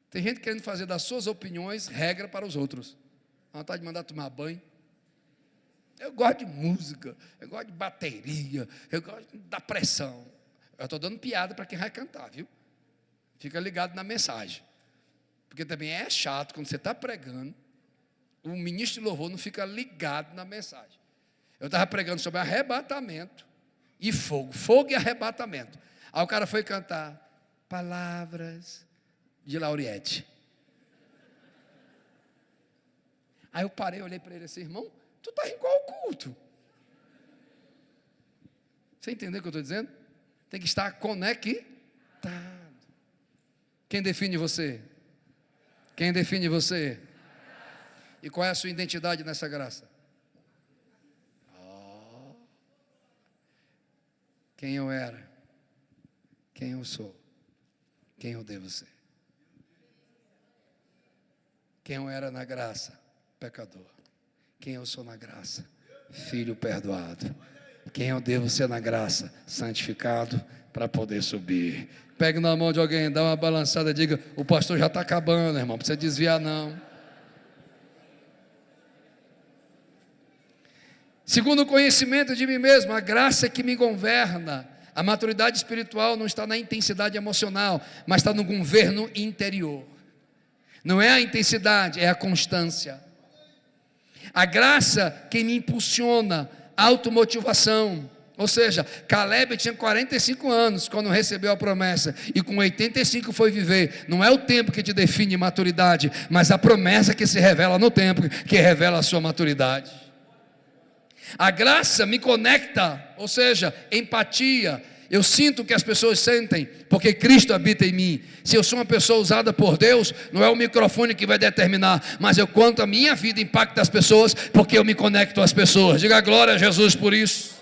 Tem gente querendo fazer das suas opiniões regra para os outros. Dá vontade de mandar tomar banho. Eu gosto de música, eu gosto de bateria, eu gosto da pressão. Eu estou dando piada para quem vai cantar, viu? Fica ligado na mensagem. Porque também é chato quando você está pregando, o ministro de louvor não fica ligado na mensagem. Eu estava pregando sobre arrebatamento e fogo e arrebatamento. Aí o cara foi cantar Palavras de Lauriette. Aí eu parei, olhei para ele assim: irmão, tu está em qual culto? Você entendeu o que eu estou dizendo? Tem que estar conectado. Quem define você? Quem define você? E qual é a sua identidade nessa graça? Quem eu era? Quem eu sou? Quem eu devo ser? Quem eu era na graça? Pecador. Quem eu sou na graça? Filho perdoado. Quem eu devo ser na graça? Santificado para poder subir. Pegue na mão de alguém, dá uma balançada, diga: o pastor já está acabando, irmão, não precisa desviar não. Segundo o conhecimento de mim mesmo, a graça é que me governa. A maturidade espiritual não está na intensidade emocional, mas está no governo interior. Não é a intensidade, é a constância. A graça que me impulsiona, automotivação. Ou seja, Caleb tinha 45 anos quando recebeu a promessa, e com 85 foi viver. Não é o tempo que te define maturidade, mas a promessa que se revela no tempo, que revela a sua maturidade. A graça me conecta, ou seja, empatia. Eu sinto o que as pessoas sentem, porque Cristo habita em mim. Se eu sou uma pessoa usada por Deus, não é o microfone que vai determinar, mas eu quanto a minha vida impacta as pessoas, porque eu me conecto às pessoas. Diga glória a Jesus por isso.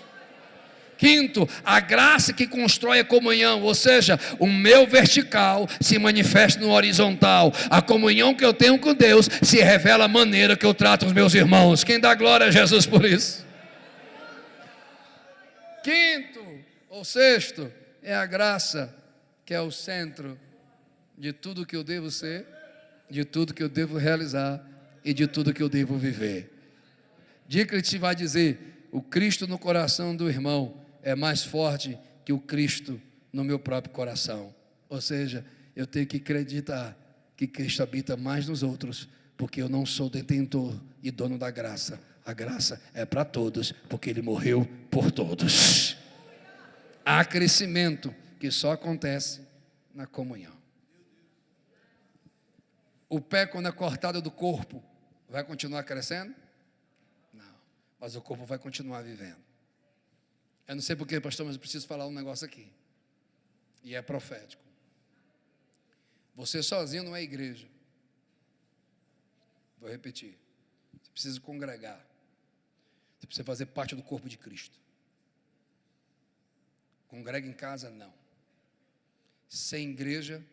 Quinto, a graça que constrói a comunhão, ou seja, o meu vertical se manifesta no horizontal. A comunhão que eu tenho com Deus se revela a maneira que eu trato os meus irmãos. Quem dá glória a Jesus por isso? Quinto ou sexto, é a graça que é o centro de tudo que eu devo ser, de tudo que eu devo realizar e de tudo que eu devo viver. Dietrich vai dizer: o Cristo no coração do irmão é mais forte que o Cristo no meu próprio coração. Ou seja, eu tenho que acreditar que Cristo habita mais nos outros, porque eu não sou detentor e dono da graça. A graça é para todos, porque Ele morreu por todos. Há crescimento que só acontece na comunhão. O pé, quando é cortado do corpo, vai continuar crescendo? Não, mas o corpo vai continuar vivendo. Eu não sei porquê, pastor, mas eu preciso falar um negócio aqui. E é profético. Você sozinho não é igreja. Vou repetir. Você precisa congregar. Você precisa fazer parte do corpo de Cristo. Congrega em casa, não. Sem igreja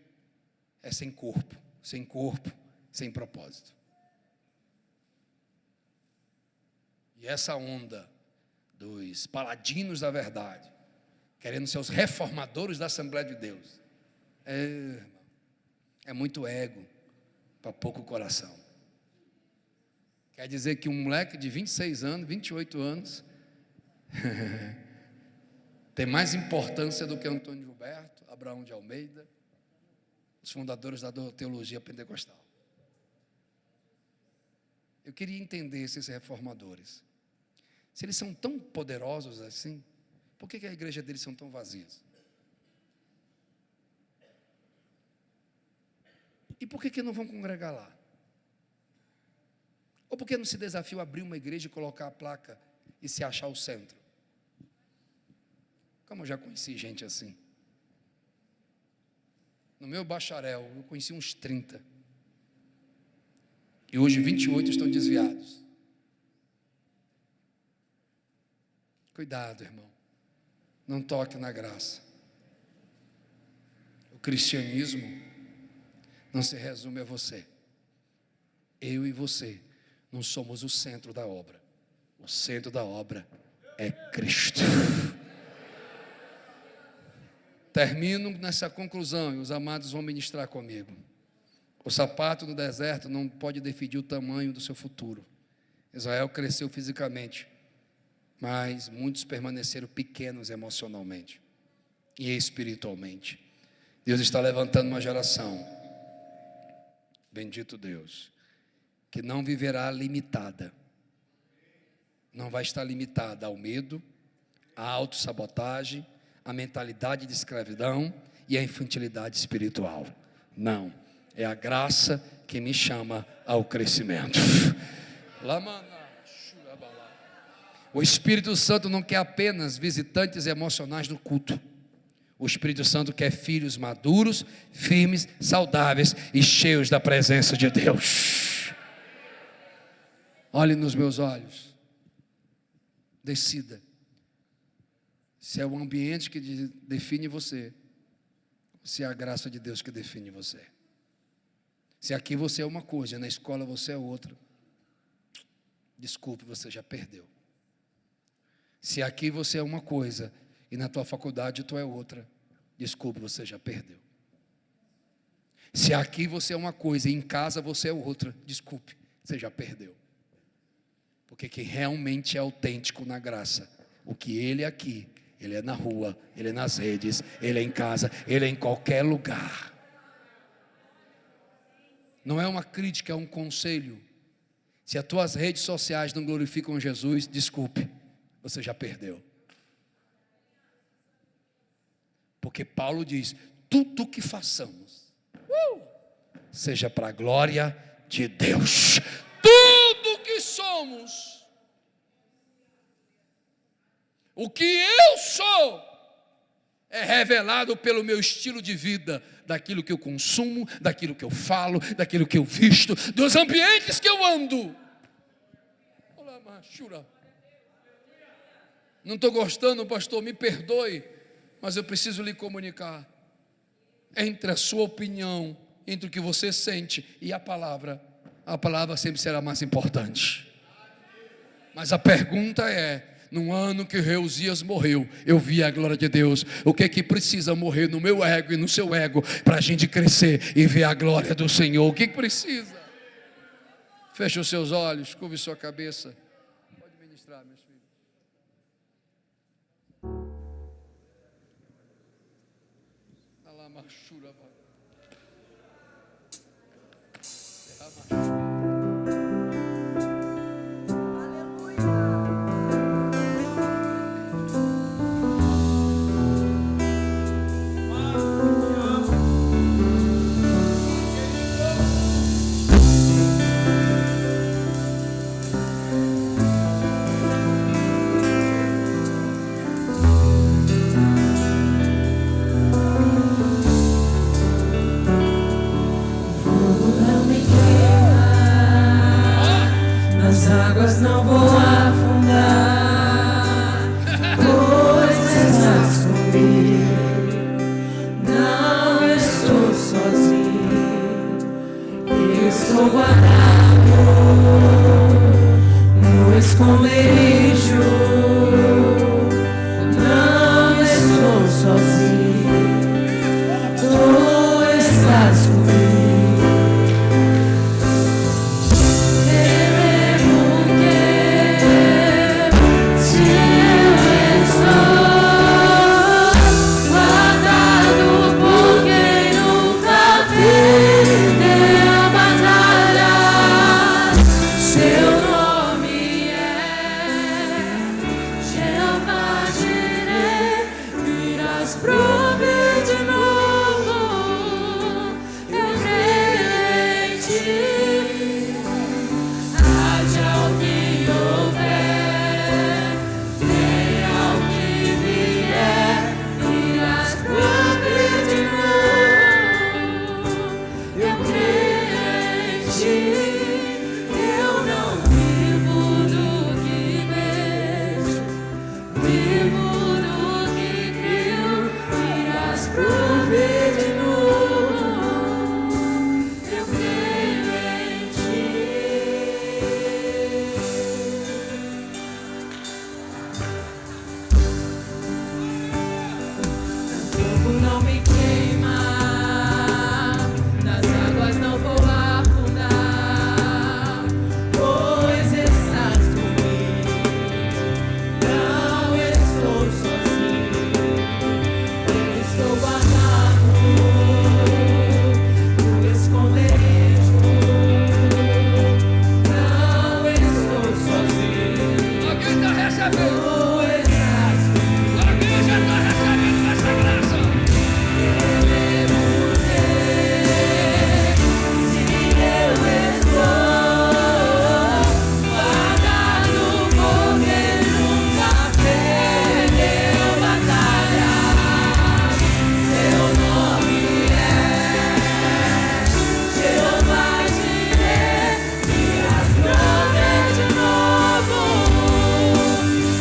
é sem corpo. Sem corpo, sem propósito. E essa onda dos paladinos da verdade, querendo ser os reformadores da Assembleia de Deus, é muito ego para pouco coração. Quer dizer que um moleque de 26 anos, 28 anos, tem mais importância do que Antônio Gilberto, Abraão de Almeida, os fundadores da teologia pentecostal. Eu queria entender esses reformadores. Se eles são tão poderosos assim, por que a igreja deles são tão vazias? E por que não vão congregar lá? Ou por que não se desafiam a abrir uma igreja e colocar a placa e se achar o centro? Como eu já conheci gente assim. No meu bacharel, eu conheci uns 30. E hoje 28 estão desviados. Cuidado, irmão. Não toque na graça. O cristianismo não se resume a você. Eu e você não somos o centro da obra. O centro da obra é Cristo. Termino nessa conclusão e os amados vão ministrar comigo. O sapato do deserto não pode definir o tamanho do seu futuro. Israel cresceu fisicamente, mas muitos permaneceram pequenos emocionalmente e espiritualmente. Deus está levantando uma geração, bendito Deus, que não viverá limitada, não vai estar limitada ao medo, à autossabotagem, à mentalidade de escravidão e à infantilidade espiritual. Não, é a graça que me chama ao crescimento. O Espírito Santo não quer apenas visitantes emocionais do culto. O Espírito Santo quer filhos maduros, firmes, saudáveis e cheios da presença de Deus. Olhe nos meus olhos. Decida se é o ambiente que define você, ou se é a graça de Deus que define você. Se aqui você é uma coisa, na escola você é outra, desculpe, você já perdeu. Se aqui você é uma coisa e na tua faculdade tu é outra, desculpe, você já perdeu. Se aqui você é uma coisa e em casa você é outra, desculpe, você já perdeu. Porque quem realmente é autêntico na graça, o que ele é aqui, ele é na rua, ele é nas redes, ele é em casa, ele é em qualquer lugar. Não é uma crítica, é um conselho. Se as tuas redes sociais não glorificam Jesus, desculpe, você já perdeu. Porque Paulo diz: tudo que façamos, seja para a glória de Deus. Tudo que somos, o que eu sou, é revelado pelo meu estilo de vida, daquilo que eu consumo, daquilo que eu falo, daquilo que eu visto, dos ambientes que eu ando. Não estou gostando, pastor, me perdoe, mas eu preciso lhe comunicar. Entre a sua opinião, entre o que você sente e a palavra sempre será mais importante. Mas a pergunta é: no ano que Reuzias morreu, eu vi a glória de Deus. O que é que precisa morrer no meu ego e no seu ego para a gente crescer e ver a glória do Senhor? O que precisa? Feche os seus olhos, curve sua cabeça. Pode ministrar, meus filhos. As águas não vou afundar, pois estás comigo. Não estou sozinho, eu estou guardado no esconderijo. Não estou sozinho, tu estás comigo.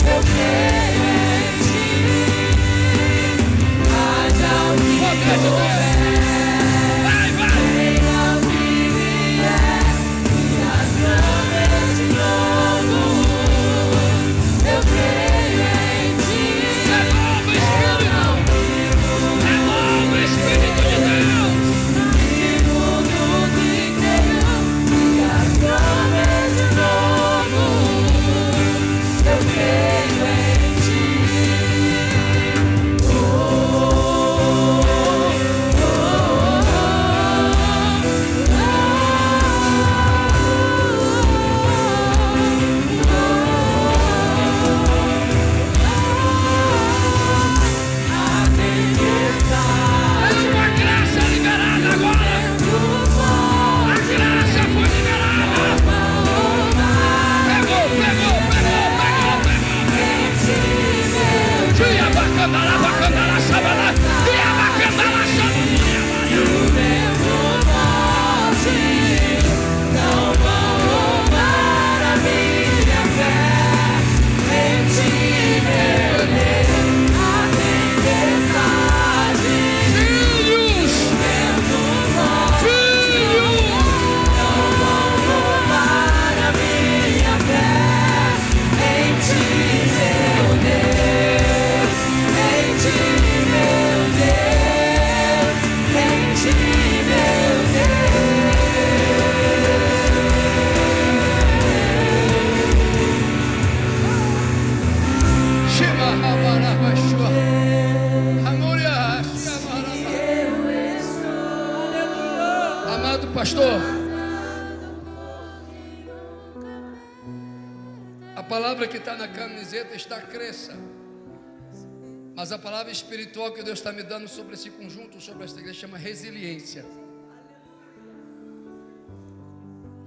Eu pastor. A palavra que está na camiseta está cresça. Mas a palavra espiritual que Deus está me dando sobre esse conjunto, sobre esta igreja, chama resiliência.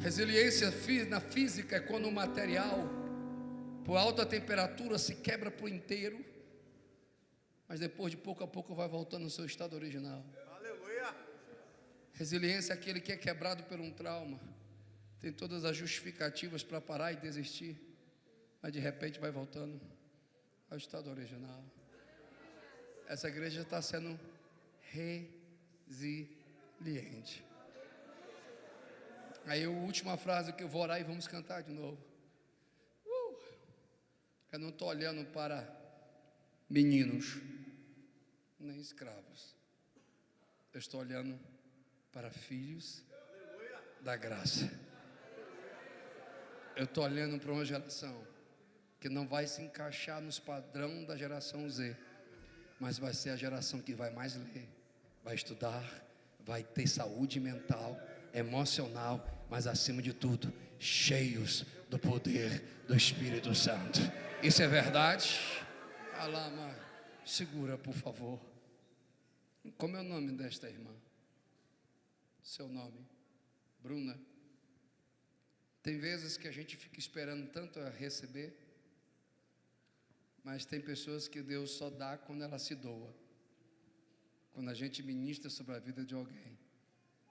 Resiliência na física é quando o material, por alta temperatura, se quebra por inteiro, mas depois de pouco a pouco vai voltando ao seu estado original. Aleluia. Resiliência é aquele que é quebrado por um trauma, tem todas as justificativas para parar e desistir, mas de repente vai voltando ao estado original. Essa igreja está sendo resiliente. Aí a última frase que eu vou orar e vamos cantar de novo. Eu não estou olhando para meninos, nem escravos. Eu estou olhando para filhos da graça. Eu estou olhando para uma geração que não vai se encaixar nos padrões da geração Z, mas vai ser a geração que vai mais ler, vai estudar, vai ter saúde mental, emocional, mas acima de tudo, cheios do poder do Espírito Santo. Isso é verdade? Alama, segura por favor. Como é o nome desta irmã? Seu nome? Bruna. Tem vezes que a gente fica esperando tanto a receber, mas tem pessoas que Deus só dá quando ela se doa. Quando a gente ministra sobre a vida de alguém,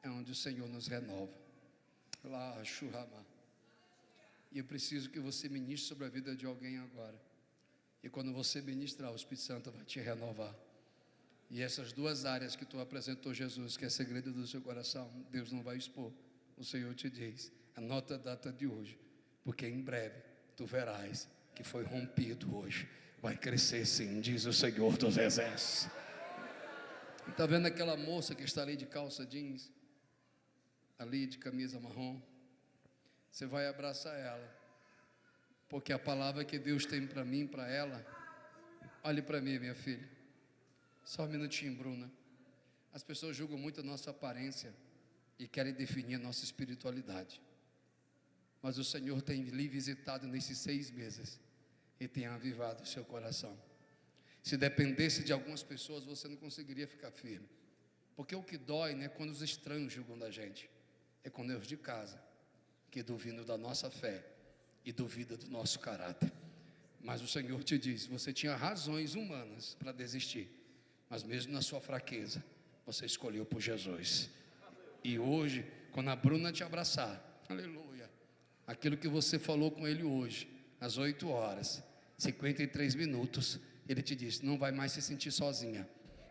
é onde o Senhor nos renova. Lá, Shurama. E eu preciso que você ministre sobre a vida de alguém agora. E quando você ministrar, o Espírito Santo vai te renovar. E essas duas áreas que tu apresentou Jesus, que é segredo do seu coração, Deus não vai expor. O Senhor te diz, anota a data de hoje, porque em breve tu verás que foi rompido hoje. Vai crescer sim, diz o Senhor dos Exércitos. Está vendo aquela moça que está ali de calça jeans, ali de camisa marrom? Você vai abraçar ela, porque a palavra que Deus tem para mim, para ela. Olhe para mim, minha filha. Só um minutinho, Bruna. As pessoas julgam muito a nossa aparência e querem definir a nossa espiritualidade, mas o Senhor tem lhe visitado nesses 6 meses e tem avivado o seu coração. Se dependesse de algumas pessoas, você não conseguiria ficar firme, porque o que dói não é quando os estranhos julgam da gente, é quando é os de casa que duvidam da nossa fé e duvidam do nosso caráter. Mas o Senhor te diz, você tinha razões humanas para desistir, mas mesmo na sua fraqueza, você escolheu por Jesus. E hoje, quando a Bruna te abraçar, aleluia, aquilo que você falou com ele hoje, às 8 horas, 53 minutos, ele te disse, não vai mais se sentir sozinha,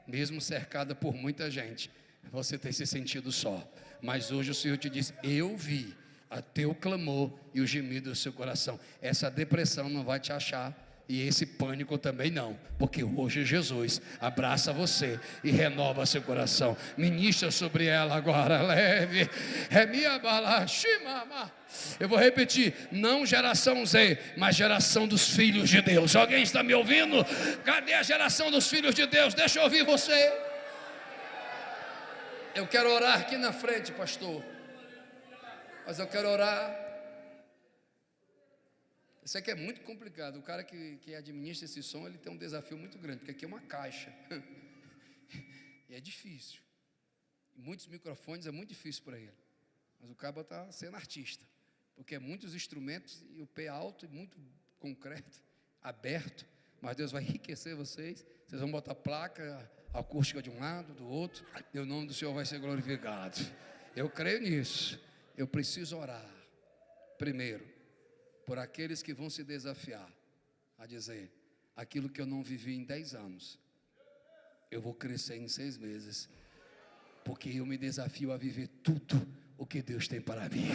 mesmo cercada por muita gente, você tem se sentido só, mas hoje o Senhor te diz, eu vi a teu clamor e o gemido do seu coração. Essa depressão não vai te achar, e esse pânico também não, porque hoje Jesus abraça você e renova seu coração. Ministra sobre ela agora, leve. Eu vou repetir, não geração Z, mas geração dos filhos de Deus. Alguém está me ouvindo? Cadê a geração dos filhos de Deus? Deixa eu ouvir você. Eu quero orar aqui na frente, pastor, mas eu quero orar. Isso aqui é muito complicado. O cara que administra esse som, ele tem um desafio muito grande, porque aqui é uma caixa e é difícil. E muitos microfones é muito difícil para ele, mas o cabo está sendo artista, porque é muitos instrumentos e o pé alto e muito concreto, aberto. Mas Deus vai enriquecer vocês. Vocês vão botar placa acústica de um lado, do outro, e o nome do Senhor vai ser glorificado. Eu creio nisso. Eu preciso orar primeiro por aqueles que vão se desafiar a dizer, aquilo que eu não vivi em 10 anos, eu vou crescer em 6 meses, porque eu me desafio a viver tudo o que Deus tem para mim.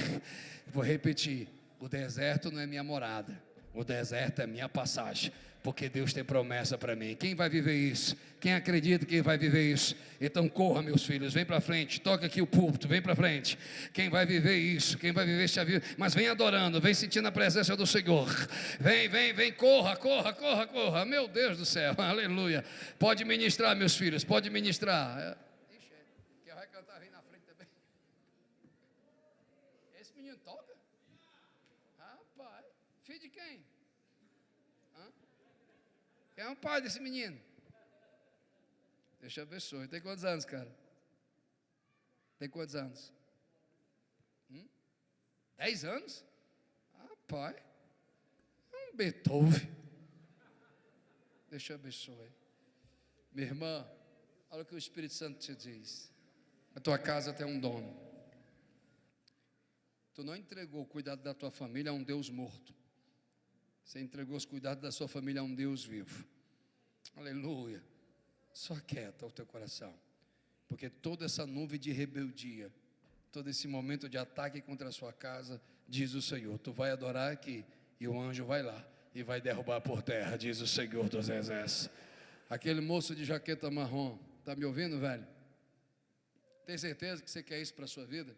Vou repetir, o deserto não é minha morada, o deserto é minha passagem, porque Deus tem promessa para mim. Quem vai viver isso? Quem acredita que vai viver isso? Então corra, meus filhos, vem para frente, toca aqui o púlpito, vem para frente. Quem vai viver isso? Quem vai viver esse avião? Mas vem adorando, vem sentindo a presença do Senhor. Vem, corra, meu Deus do céu, aleluia. Pode ministrar, meus filhos, pode ministrar. Ixi, quem vai cantar vem na frente também. Quem é o pai desse menino? Deus te abençoe. Tem quantos anos, cara? Tem quantos anos? 10 anos? Ah, pai. É um Beethoven. Deus te abençoe. Minha irmã, olha o que o Espírito Santo te diz. A tua casa tem um dono. Tu não entregou o cuidado da tua família a um Deus morto. Você entregou os cuidados da sua família a um Deus vivo. Aleluia. Só quieta o teu coração. Porque toda essa nuvem de rebeldia, todo esse momento de ataque contra a sua casa, diz o Senhor, tu vai adorar aqui, e o anjo vai lá, e vai derrubar por terra, diz o Senhor dos Exércitos. Aquele moço de jaqueta marrom, está me ouvindo, velho? Tem certeza que você quer isso para a sua vida?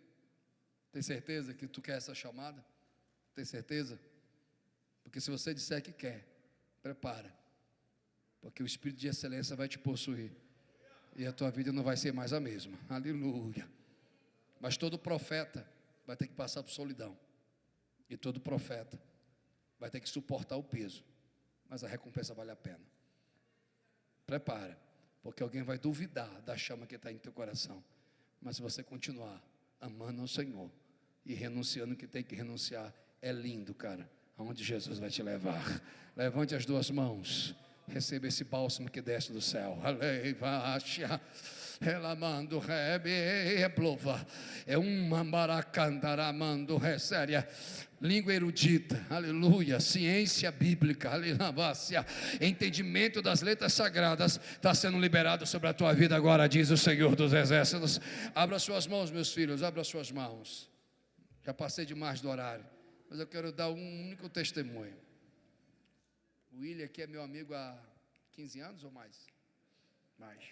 Tem certeza que tu quer essa chamada? Tem certeza? Porque se você disser que quer, prepara, porque o Espírito de excelência vai te possuir, e a tua vida não vai ser mais a mesma, aleluia. Mas todo profeta vai ter que passar por solidão, e todo profeta vai ter que suportar o peso, mas a recompensa vale a pena. Prepara, porque alguém vai duvidar da chama que está em teu coração, mas se você continuar amando ao Senhor, e renunciando o que tem que renunciar, é lindo, cara, aonde Jesus vai te levar. Levante as duas mãos, receba esse bálsamo que desce do céu. Relamando rebe eplova, é uma maracandaramando recéria, língua erudita, aleluia, ciência bíblica, aleluia, entendimento das letras sagradas está sendo liberado sobre a tua vida agora, diz o Senhor dos Exércitos. Abra suas mãos, meus filhos, abra suas mãos. Já passei demais do horário, mas eu quero dar um único testemunho. O William aqui é meu amigo há 15 anos ou mais? Mais.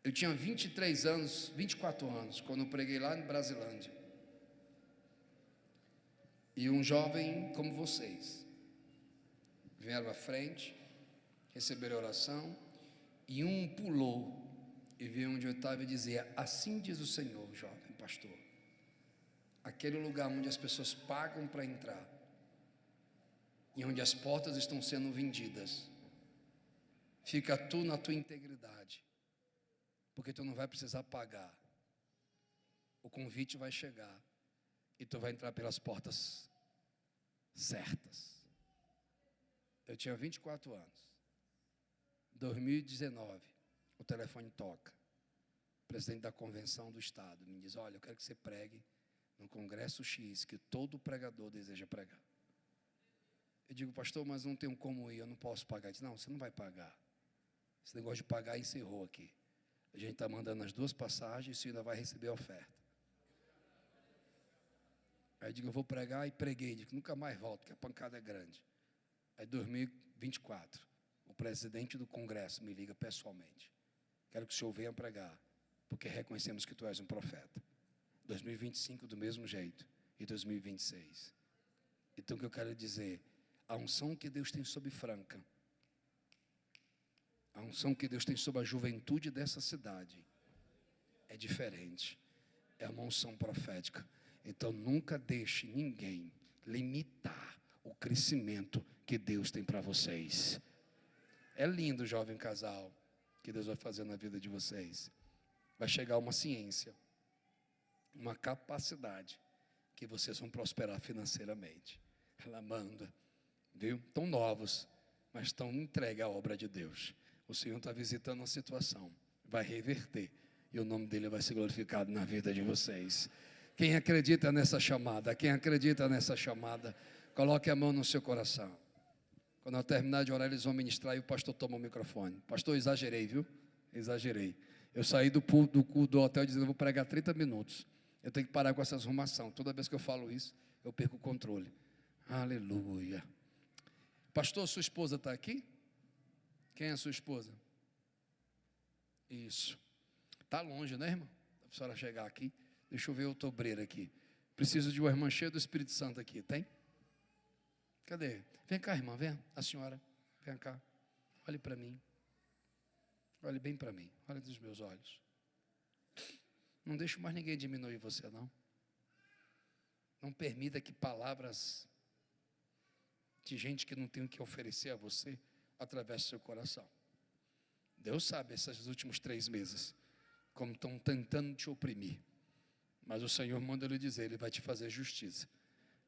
Eu tinha 23 anos, 24 anos, quando eu preguei lá em Brasilândia. E um jovem como vocês vieram à frente, receberam oração, e um pulou e veio onde eu estava e dizia: assim diz o Senhor, jovem pastor, aquele lugar onde as pessoas pagam para entrar, e onde as portas estão sendo vendidas, fica tu na tua integridade, porque tu não vai precisar pagar, o convite vai chegar, e tu vai entrar pelas portas certas. Eu tinha 24 anos, 2019, o telefone toca, o presidente da convenção do estado me diz: olha, eu quero que você pregue no congresso X, que todo pregador deseja pregar. Eu digo: pastor, mas não tenho como ir, eu não posso pagar. Ele diz: não, você não vai pagar, esse negócio de pagar encerrou aqui, a gente está mandando as duas passagens, você ainda vai receber a oferta. Aí eu digo: eu vou pregar, e preguei, digo: nunca mais volto, porque a pancada é grande. Aí 2024, o presidente do congresso me liga pessoalmente: quero que o senhor venha pregar, porque reconhecemos que tu és um profeta. 2025 do mesmo jeito, e 2026. Então o que eu quero dizer, a unção que Deus tem sobre Franca, a unção que Deus tem sobre a juventude dessa cidade, é diferente, é uma unção profética. Então nunca deixe ninguém limitar o crescimento que Deus tem para vocês. É lindo, jovem casal, que Deus vai fazer na vida de vocês. Vai chegar uma ciência, uma capacidade, que vocês vão prosperar financeiramente. Ela manda, viu? Estão novos, mas estão entregues à obra de Deus. O Senhor está visitando a situação, vai reverter, e o nome dele vai ser glorificado na vida de vocês. Quem acredita nessa chamada? Quem acredita nessa chamada, coloque a mão no seu coração. Quando eu terminar de orar, eles vão ministrar, e o pastor toma o microfone. Pastor, exagerei, viu? Exagerei. Eu saí do hotel dizendo: eu vou pregar 30 minutos. Eu tenho que parar com essas arrumação. Toda vez que eu falo isso, eu perco o controle. Aleluia. Pastor, sua esposa está aqui? Quem é a sua esposa? Isso. Está longe, né, irmão? A senhora chegar aqui. Deixa eu ver o obreiro aqui. Preciso de uma irmã cheia do Espírito Santo aqui, tem? Cadê? Vem cá, irmã, vem. A senhora, vem cá. Olhe para mim. Olhe bem para mim. Olhe dos meus olhos. Não deixe mais ninguém diminuir você, não. Não permita que palavras de gente que não tem o que oferecer a você através do seu coração. Deus sabe esses últimos 3 meses, como estão tentando te oprimir. Mas o Senhor manda lhe dizer, Ele vai te fazer justiça,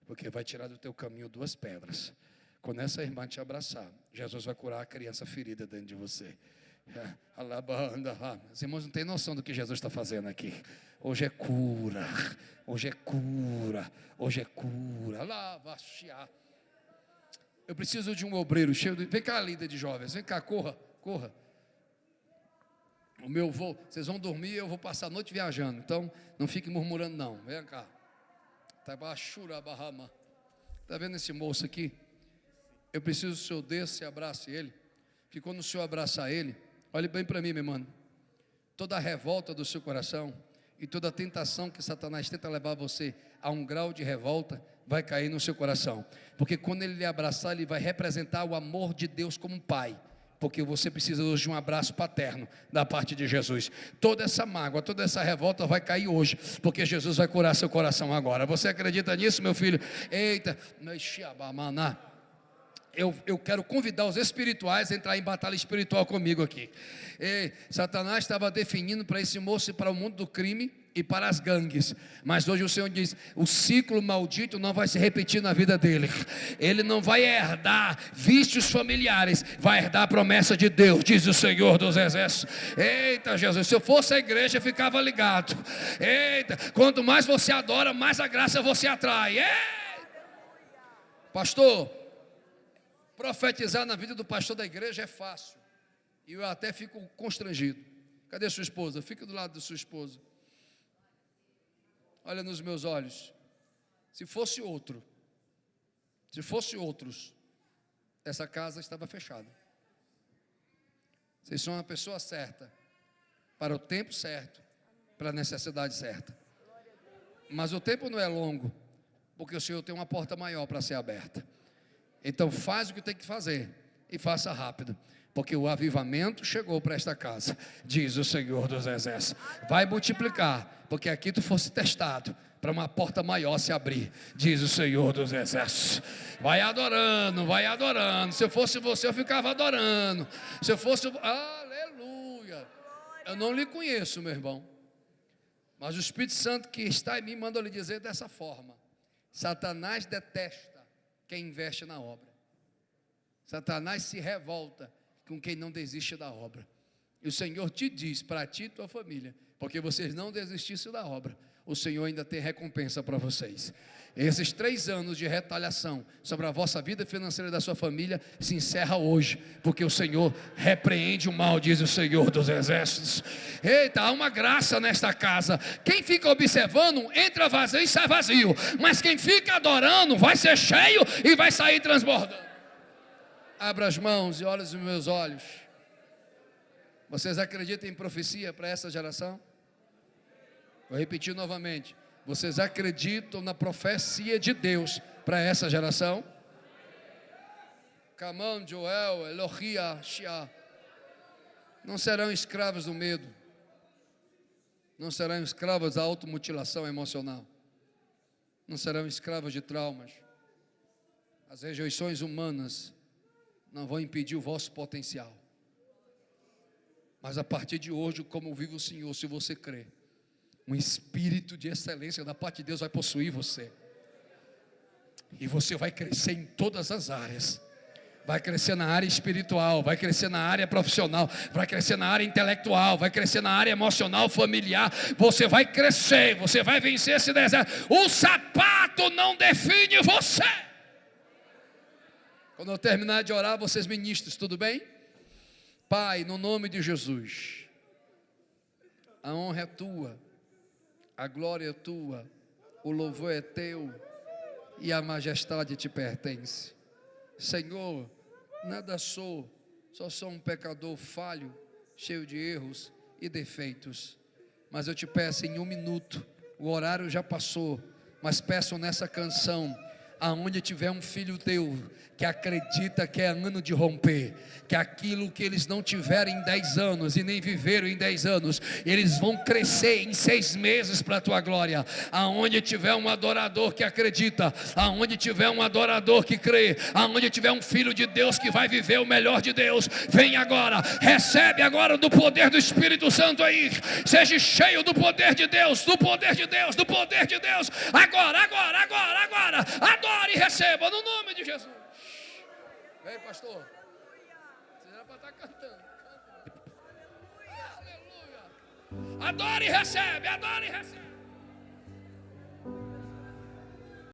porque vai tirar do teu caminho 2 pedras. Quando essa irmã te abraçar, Jesus vai curar a criança ferida dentro de você. Os irmãos não têm noção do que Jesus está fazendo aqui. Hoje é cura, hoje é cura, hoje é cura. Eu preciso de um obreiro cheio de... Vem cá, líder de jovens, vem cá, corra, corra. O meu voo, vocês vão dormir, eu vou passar a noite viajando, então não fique murmurando não, vem cá. Está vendo esse moço aqui? Eu preciso que o senhor desça e abrace ele, que quando o senhor abraçar ele, olhe bem para mim, meu irmão, toda a revolta do seu coração e toda a tentação que Satanás tenta levar você a um grau de revolta, vai cair no seu coração, porque quando ele lhe abraçar, ele vai representar o amor de Deus como um pai, porque você precisa hoje de um abraço paterno da parte de Jesus. Toda essa mágoa, toda essa revolta vai cair hoje, porque Jesus vai curar seu coração agora. Você acredita nisso, meu filho? Eita, eu quero convidar os espirituais a entrar em batalha espiritual comigo aqui. Satanás estava definindo para esse moço e para o mundo do crime e para as gangues, mas hoje o Senhor diz, o ciclo maldito não vai se repetir na vida dele. Ele não vai herdar vícios familiares, vai herdar a promessa de Deus, diz o Senhor dos Exércitos. Eita Jesus, se eu fosse a igreja eu ficava ligado. Eita, quanto mais você adora, mais a graça você atrai. Pastor, profetizar na vida do pastor da igreja é fácil, e eu até fico constrangido. Cadê sua esposa? Fica do lado da sua esposa. Olha nos meus olhos. Se fosse outros, essa casa estava fechada. Vocês são a pessoa certa, para o tempo certo, para a necessidade certa. Mas o tempo não é longo, porque o Senhor tem uma porta maior para ser aberta. Então faz o que tem que fazer e faça rápido, porque o avivamento chegou para esta casa, diz o Senhor dos Exércitos. Vai multiplicar, porque aqui tu fosse testado para uma porta maior se abrir, diz o Senhor dos Exércitos. Vai adorando, vai adorando. Se eu fosse você, eu ficava adorando. Se eu fosse, aleluia. Eu não lhe conheço, meu irmão, mas o Espírito Santo que está em mim manda lhe dizer dessa forma: Satanás detesta quem investe na obra. Satanás se revolta com quem não desiste da obra. E o Senhor te diz, para ti e tua família, porque vocês não desistissem da obra, o Senhor ainda tem recompensa para vocês. Esses 3 anos de retaliação sobre a vossa vida financeira e da sua família se encerra hoje, porque o Senhor repreende o mal, diz o Senhor dos Exércitos. Eita, há uma graça nesta casa. Quem fica observando, entra vazio e sai vazio, mas quem fica adorando, vai ser cheio e vai sair transbordando. Abra as mãos e olhe nos meus olhos. Vocês acreditam em profecia para essa geração? Vou repetir novamente. Vocês acreditam na profecia de Deus para essa geração? Camão, Joel, Elohia, Shia. Não serão escravos do medo. Não serão escravos da automutilação emocional. Não serão escravos de traumas. As rejeições humanas não vão impedir o vosso potencial. Mas a partir de hoje, como vive o Senhor, se você crer, um espírito de excelência da parte de Deus vai possuir você. E você vai crescer em todas as áreas. Vai crescer na área espiritual, vai crescer na área profissional, vai crescer na área intelectual, vai crescer na área emocional, familiar. Você vai crescer, você vai vencer esse deserto. O sapato não define você. Quando eu terminar de orar, vocês ministros, tudo bem? Pai, no nome de Jesus, a honra é tua, a glória é tua, o louvor é teu e a majestade te pertence. Senhor, nada sou, só sou um pecador falho, cheio de erros e defeitos. Mas eu te peço em 1 minuto, o horário já passou, mas peço nessa canção aonde tiver um filho teu que acredita que é ano de romper, que aquilo que eles não tiveram em 10 anos e nem viveram em 10 anos, eles vão crescer em 6 meses para a tua glória. Aonde tiver um adorador que acredita, aonde tiver um adorador que crê, aonde tiver um filho de Deus que vai viver o melhor de Deus, vem agora, recebe agora do poder do Espírito Santo aí, seja cheio do poder de Deus, do poder de Deus, do poder de Deus, agora, adore e receba no nome de Jesus. Vem, pastor, você já pode estar cantando. Aleluia. Adore e recebe, adore e recebe.